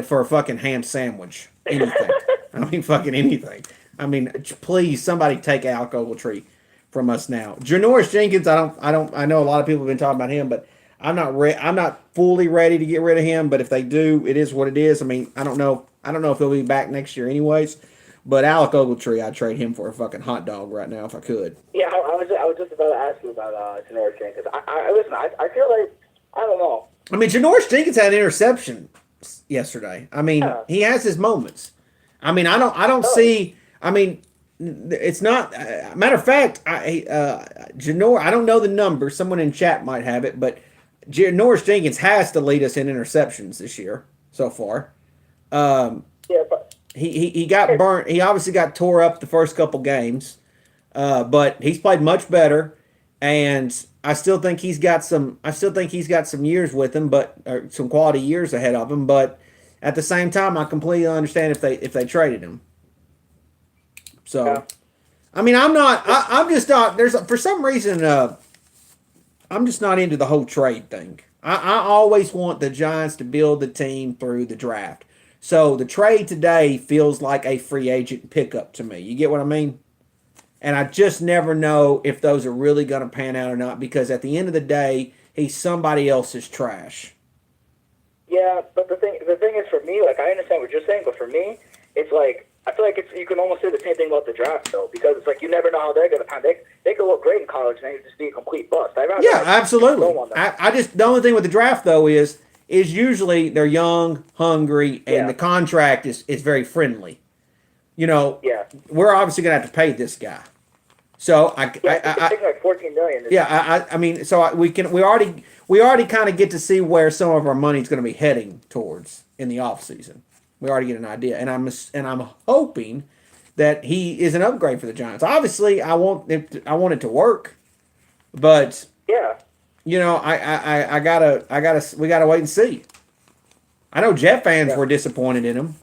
For a fucking ham sandwich. Anything. I mean, fucking anything. I mean, please, somebody take Alec Ogletree from us now. Janoris Jenkins, I know a lot of people have been talking about him, but I'm not fully ready to get rid of him, but if they do, it is what it is. I mean, I don't know if he'll be back next year anyways, but Alec Ogletree, I'd trade him for a fucking hot dog right now if I could. Yeah, I was just about to ask you about Janoris Jenkins. I feel like, I don't know. I mean, Janoris Jenkins had an interception yesterday. I mean, he has his moments. I mean, I don't see. I mean, it's not. Matter of fact, Janoris. I don't know the number. Someone in chat might have it, but Janoris Jenkins has to lead us in interceptions this year so far. Yeah, but he got burnt. He obviously got tore up the first couple games, but he's played much better, and I still think he's got some. I still think he's got some years with him, but some quality years ahead of him. But at the same time, I completely understand if they traded him. So, yeah. I mean, I'm just not. For some reason, I'm just not into the whole trade thing. I always want the Giants to build the team through the draft. So the trade today feels like a free agent pickup to me. You get what I mean? And I just never know if those are really going to pan out or not, because at the end of the day, he's somebody else's trash. Yeah, but the thing is, for me, like, I understand what you're saying, but for me, it's like, I feel like you can almost say the same thing about the draft, though, because it's like you never know how they're going to pan. They could look great in college, and they could just be a complete bust. Yeah, absolutely. I just, the only thing with the draft, though, is usually they're young, hungry, and the contract is very friendly. You know, we're obviously going to have to pay this guy. So I think like $14 million. I mean, so we already kind of get to see where some of our money is going to be heading towards in the offseason. We already get an idea, and I'm hoping that he is an upgrade for the Giants. Obviously, I want it to work, but you know, we gotta wait and see. I know Jet fans were disappointed in him.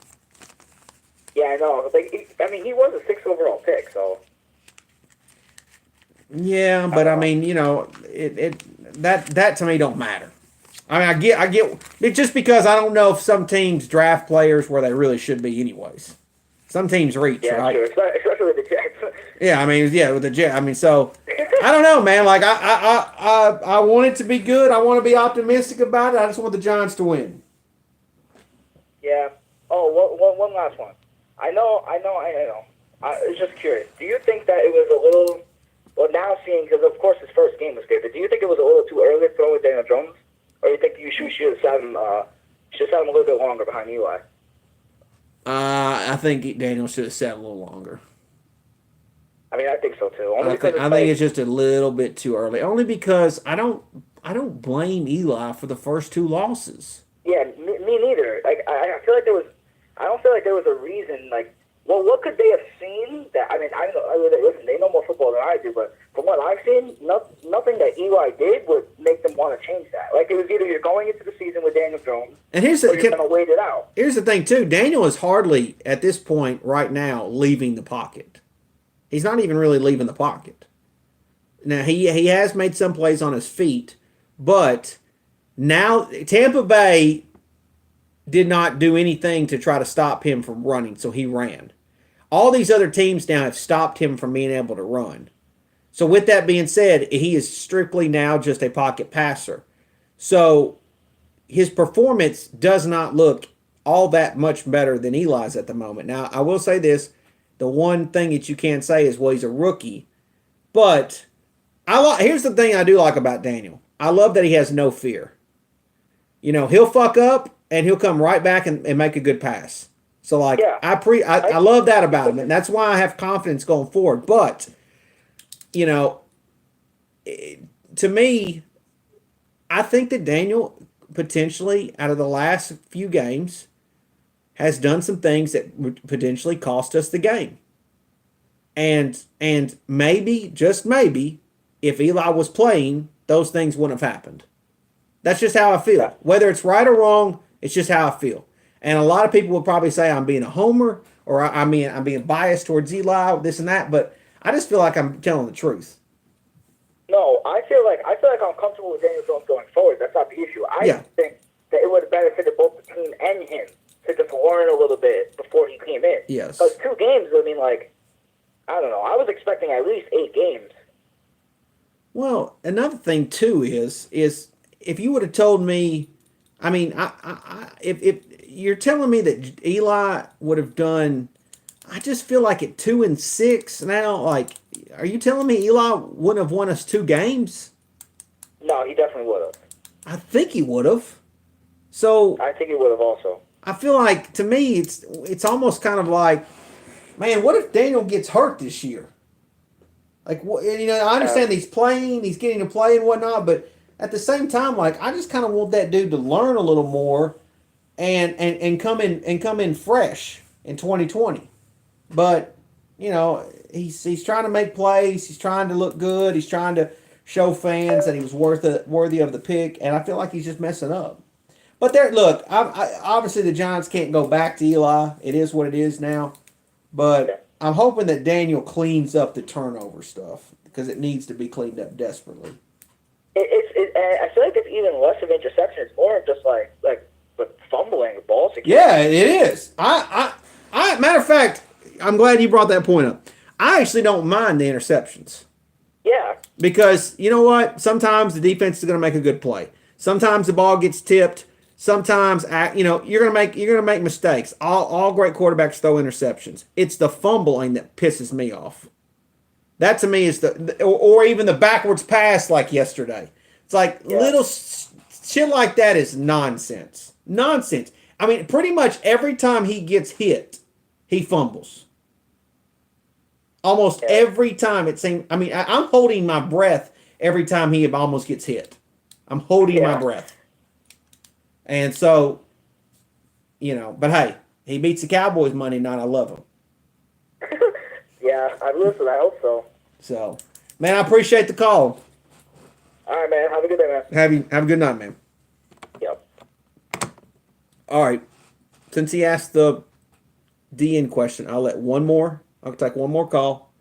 Yeah, I know. He was a 6th overall pick, so. Yeah, but I mean, you know, that to me don't matter. I mean, I get it, just because I don't know if some teams draft players where they really should be anyways. Some teams reach, right? Sure. Especially with the Jets. Yeah, I mean, with the Jets. I mean, so I don't know, man. Like I want it to be good. I want to be optimistic about it. I just want the Giants to win. Yeah. Oh, one last one. I know. I was just curious. Do you think that it was a little? Well, now seeing, because of course his first game was good, but do you think it was a little too early to throw with Daniel Jones? Or do you think you should have sat him a little bit longer behind Eli? I think Daniel should have sat a little longer. I mean, I think so too. I think it's just a little bit too early. Only because I don't blame Eli for the first 2 losses. Yeah, me neither. Like I feel like I don't feel like there was a reason. Like, well, what could they have seen that? I mean, listen, they know more football than I do, but from what I've seen, nothing that Eli did would make them want to change that. Like, it was either you're going into the season with Daniel Jones, or you're going to wait it out. Here's the thing, too. Daniel is hardly, at this point right now, leaving the pocket. He's not even really leaving the pocket. Now, he has made some plays on his feet, but now Tampa Bay did not do anything to try to stop him from running, so he ran. All these other teams now have stopped him from being able to run. So with that being said, he is strictly now just a pocket passer. So his performance does not look all that much better than Eli's at the moment. Now, I will say this. The one thing that you can't say is, well, he's a rookie. But here's the thing I do like about Daniel. I love that he has no fear. You know, he'll fuck up, and he'll come right back and make a good pass. So, like, I love that about him, and that's why I have confidence going forward. But, you know, to me, I think that Daniel potentially, out of the last few games, has done some things that would potentially cost us the game. And maybe, just maybe, if Eli was playing, those things wouldn't have happened. That's just how I feel. Whether it's right or wrong, it's just how I feel. And a lot of people would probably say I'm being a homer, or I'm being biased towards Eli, this and that, but I just feel like I'm telling the truth. No, I feel like I'm comfortable with Daniel Jones going forward. That's not the issue. I think that it would Yes. Because 2 games, I mean, like, I don't know. I was expecting at least 8 games. Well, another thing too is if you would have told me, I mean, if you're telling me that Eli would have done, I just feel like at 2-6 now. Like, are you telling me Eli wouldn't have won us 2 games? No, he definitely would have. I think he would have. So I think he would have also. I feel like, to me, it's almost kind of like, man, what if Daniel gets hurt this year? Like, you know, I understand he's playing, he's getting to play and whatnot, but at the same time, like, I just kind of want that dude to learn a little more and come in fresh in 2020. But, you know, he's trying to make plays, he's trying to look good, he's trying to show fans that he was worthy of the pick, and I feel like he's just messing up. But look, obviously the Giants can't go back to Eli. It is what it is now. But I'm hoping that Daniel cleans up the turnover stuff because it needs to be cleaned up desperately. I feel like it's even less of interception. It's more of just like fumbling, ball security. Yeah, it is. I matter of fact, I'm glad you brought that point up. I actually don't mind the interceptions. Yeah. Because you know what? Sometimes the defense is going to make a good play. Sometimes the ball gets tipped. Sometimes, you know, you're gonna make mistakes. All great quarterbacks throw interceptions. It's the fumbling that pisses me off. That to me is or even the backwards pass like yesterday. It's like little shit like that is nonsense. Nonsense. I mean, pretty much every time he gets hit, he fumbles. Almost every time it seems. I mean, I'm holding my breath every time he almost gets hit. I'm holding my breath. And so, you know, but hey, he beats the Cowboys Monday night. I love him. Yeah, I hope so. So, man, I appreciate the call. All right, man. Have a good day, man. Have a good night, man. Yep. All right. Since he asked the DN question, I'll take one more call.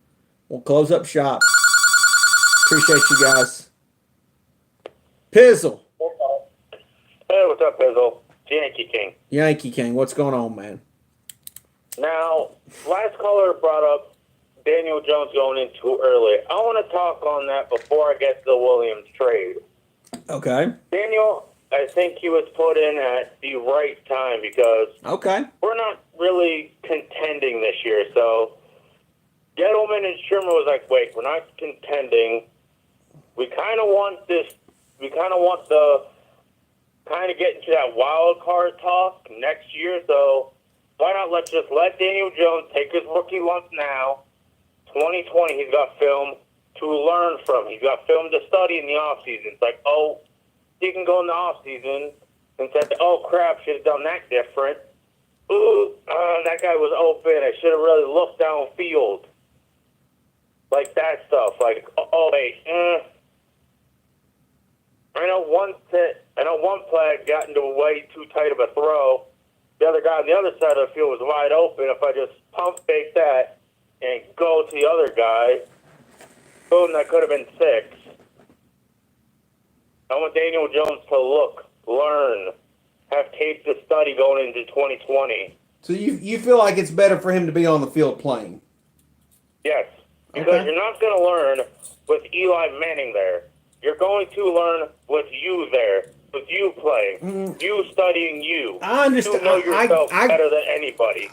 We'll close up shop. Appreciate you guys. Pizzle. Hey, what's up, Pizzle? Yankee King. Yankee King, what's going on, man? Now, last caller brought up Daniel Jones going in too early. I want to talk on that before I get to the Williams trade. Okay. Daniel, I think he was put in at the right time because we're not really contending this year. So Gettleman and Sherman was like, wait, we're not contending. We kind of want this. We kind of want the kind of get into that wild card talk next year. So why not let Daniel Jones take his rookie lumps now. 2020, he's got film to learn from. He's got film to study in the offseason. It's like, oh, he can go in the offseason and say, oh, crap, should have done that different. Ooh, that guy was open. I should have really looked downfield. Like that stuff. Like, oh, wait, I know one play got into way too tight of a throw. The other guy on the other side of the field was wide open. If I just pump fake that and go to the other guy, boom, that could have been 6. I want Daniel Jones to look, learn, have tape to study going into 2020. So you feel like it's better for him to be on the field playing? Yes, because you're not going to learn with Eli Manning there. You're going to learn with you there, with you playing, you studying you. I understand. You know yourself better than anybody.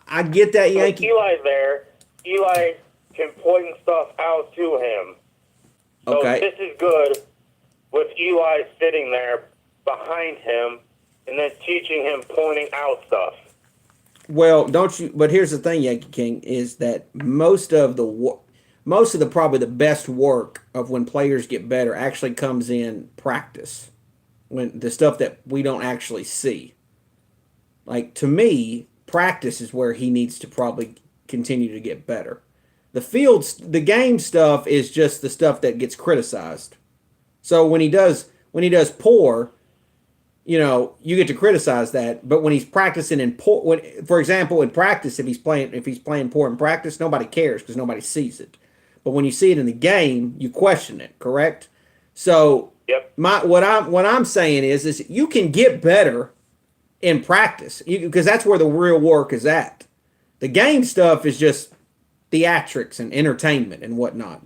I get that, Yankee. With Eli there, Eli can point stuff out to him. So this is good with Eli sitting there behind him and then teaching him, pointing out stuff. Well, don't you? But here's the thing, Yankee King, is that most of the probably the best work of when players get better actually comes in practice, when the stuff that we don't actually see. Like, to me, practice is where he needs to probably continue to get better. The game stuff is just the stuff that gets criticized. So when he does poor, you know, you get to criticize that. But when he's practicing for example, in practice, if he's playing poor in practice, nobody cares because nobody sees it. But when you see it in the game, you question it. Correct? So what I'm saying is you can get better in practice because that's where the real work is at. The game stuff is just theatrics and entertainment and whatnot.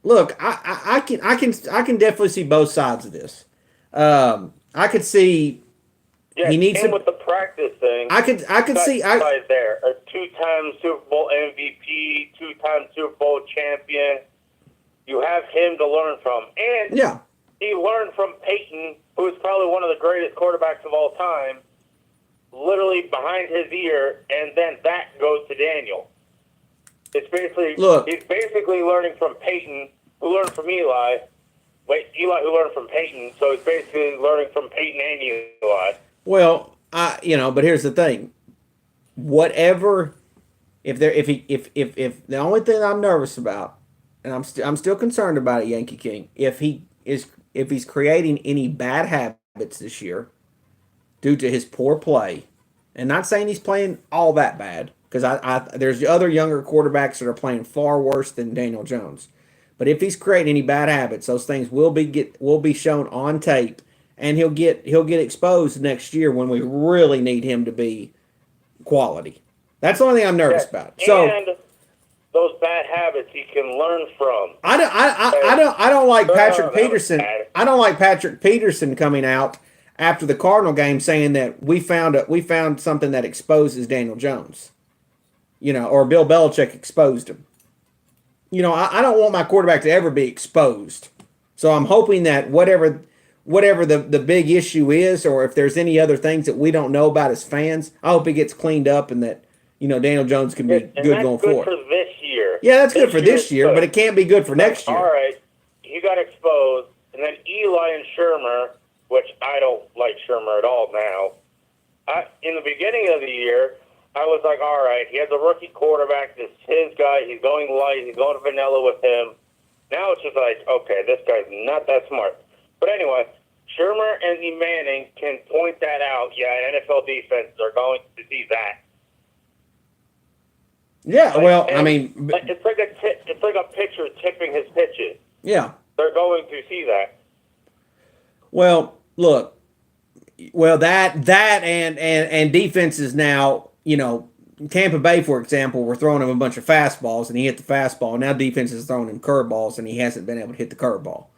Look, I can definitely see both sides of this. I could see he needs and to. with the practice thing, I could see. Right there, a 2-time Super Bowl MVP, 2-time Super Bowl champion. You have him to learn from, and Yeah. he learned from Peyton, who is probably one of the greatest quarterbacks of all time, literally behind his ear, and then that goes to Daniel. It's basically he's basically learning from Peyton, who learned from Eli. Eli who learned from Peyton, so he's basically learning from Peyton and Eli. Well, but here's the thing. Whatever, if the only thing I'm nervous about, and I'm still concerned about it, Yankee King, if he's creating any bad habits this year due to his poor play, and not saying he's playing all that bad, because there's other younger quarterbacks that are playing far worse than Daniel Jones. But if he's creating any bad habits, those things will be shown on tape, and he'll get exposed next year when we really need him to be quality. That's the only thing I'm nervous about. So, and those bad habits he can learn from. I don't like Patrick Peterson. I don't like Patrick Peterson coming out after the Cardinal game saying that we found something that exposes Daniel Jones. Or Bill Belichick exposed him. I don't want my quarterback to ever be exposed. So I'm hoping that whatever the big issue is, or if there's any other things that we don't know about as fans, I hope it gets cleaned up and that, Daniel Jones can be good going forward. For this year. Yeah, that's good for this year, but it can't be good for next year. All right, he got exposed, and then Eli and Shermer, which I don't like Shermer at all now. In the beginning of the year, I was like, all right, he has a rookie quarterback. This is his guy. He's going light. He's going vanilla with him. Now it's just like, okay, this guy's not that smart. But anyway, Shermer and the Manning can point that out. Yeah, NFL defenses are going to see that. Yeah, well, I mean, it's like a pitcher tipping his pitches. Yeah, they're going to see that. Well, look, that and defenses now. Tampa Bay, for example, we're throwing him a bunch of fastballs, and he hit the fastball. Now defense is throwing him curveballs, and he hasn't been able to hit the curveball.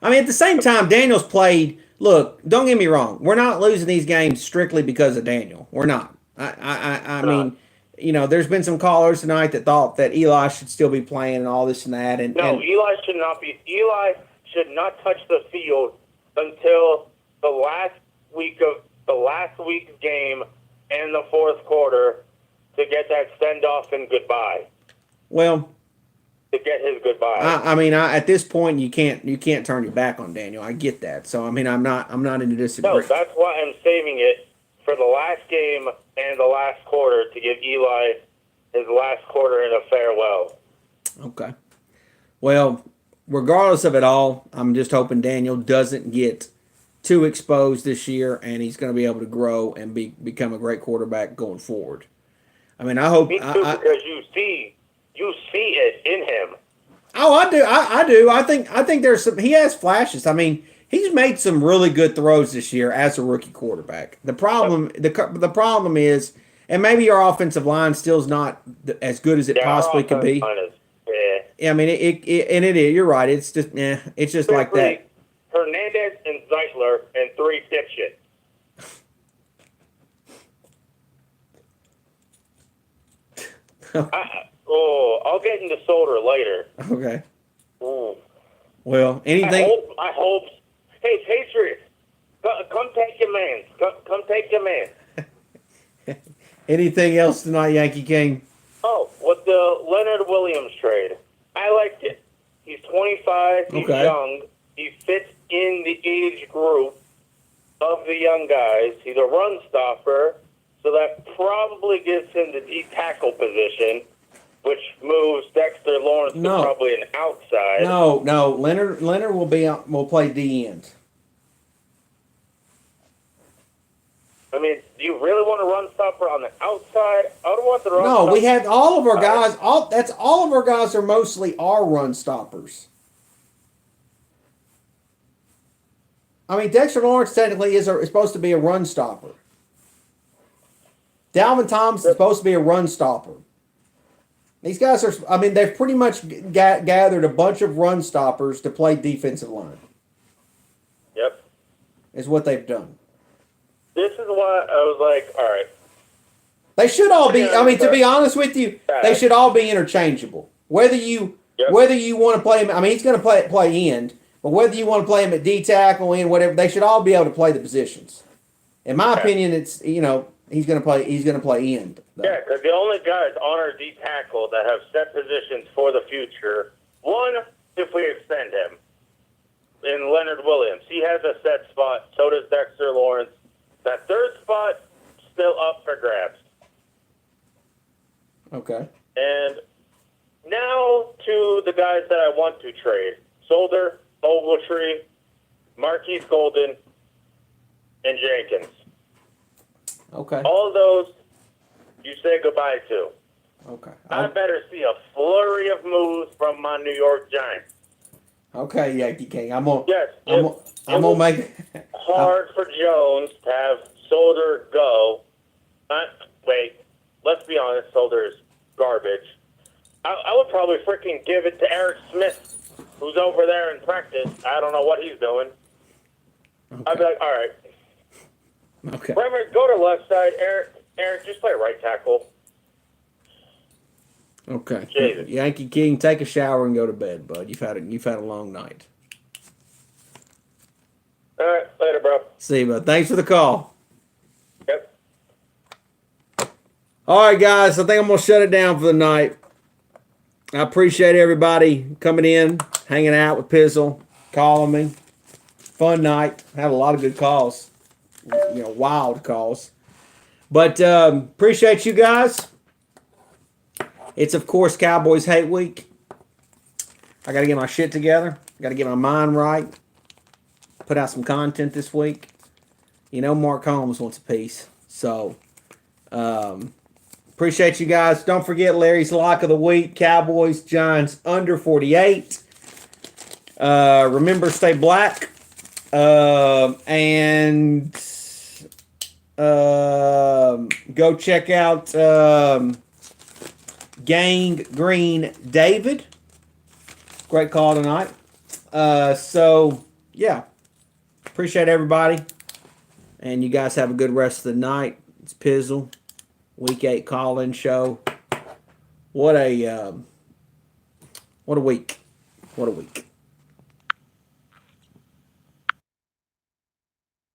I mean, at the same time, Daniel's played. Look, don't get me wrong. We're not losing these games strictly because of Daniel. We're not. I mean, there's been some callers tonight that thought that Eli should still be playing and all this and that. Eli should not be. Eli should not touch the field until the last week's game and the fourth quarter to get that send-off and goodbye. Well, to get his goodbye. I mean, at this point, you can't turn your back on Daniel. I get that. So I mean, I'm not into disagreement. No, that's why I'm saving it for the last game and the last quarter to give Eli his last quarter in a farewell. Okay. Well, regardless of it all, I'm just hoping Daniel doesn't get too exposed this year, and he's going to be able to grow and become a great quarterback going forward. I mean, I hope. Me too, because you see it in him. Oh, I do. I do. I think there's some. He has flashes. I mean, he's made some really good throws this year as a rookie quarterback. The problem is, and maybe our offensive line still is not as good as it possibly could be. Yeah, I mean, it is. You're right. It's just, it's just like that. Hernandez and Zeitler and 3 dipshits. I'll get into Solder later. Okay. Well, anything? I hope. Hey, Patriots, come take your man. Come take your man. Anything else tonight, Yankee King? Oh, with the Leonard Williams trade, I liked it. He's 25. He's young. He fits in the age group of the young guys. He's a run stopper, so that probably gives him the D tackle position, which moves Dexter Lawrence to probably an outside. No. Leonard will play D end. I mean, do you really want a run stopper on the outside? I don't want the run stopper. No, we have all of our guys. All of our guys are mostly our run stoppers. I mean, Dexter Lawrence technically is supposed to be a run stopper. Dalvin Thompson's supposed to be a run stopper. These guys are, I mean, they've pretty much gathered a bunch of run stoppers to play defensive line. Yep. Is what they've done. This is why I was like, all right. They should all be, I mean, to be honest with you, they should all be interchangeable. Whether you want to play him, I mean, he's going to play end, but whether you want to play him at D tackle, end, whatever, they should all be able to play the positions. In my opinion, it's, you know, he's going to play end. Though. Yeah, because the only guys on our D tackle that have set positions for the future, one, if we extend him, in Leonard Williams. He has a set spot. So does Dexter Lawrence. That third spot, still up for grabs. Okay. And now to the guys that I want to trade. Solder, Ogletree, Marquise Golden, and Jenkins. Okay. All of those you say goodbye to. Okay. I better see a flurry of moves from my New York Giants. Okay, Yankee King. I'm gonna make it hard for Jones to have Solder go. Wait, let's be honest. Solder is garbage. I would probably freaking give it to Eric Smith, who's over there in practice. I don't know what he's doing. Okay. I'd be like, all right. Okay. Remember, go to left side. Eric, just play right tackle. Okay. Jesus. Yankee King, take a shower and go to bed, bud. You've had a long night. All right, later, bro. See you, bud. Thanks for the call. Yep. All right, guys. I think I'm gonna shut it down for the night. I appreciate everybody coming in, hanging out with Pizzle, calling me. Fun night. Had a lot of good calls. You know, wild calls. But appreciate you guys. It's, of course, Cowboys Hate Week. I got to get my shit together. Got to get my mind right. Put out some content this week. You know, Mark Holmes wants a piece. So, appreciate you guys. Don't forget Larry's Lock of the Week. Cowboys, Giants, under 48. Remember, stay black. And go check out Gang Green David. Great call tonight. So, yeah. Appreciate everybody. And you guys have a good rest of the night. It's Pizzle. Week 8 call-in show. What a week. What a week.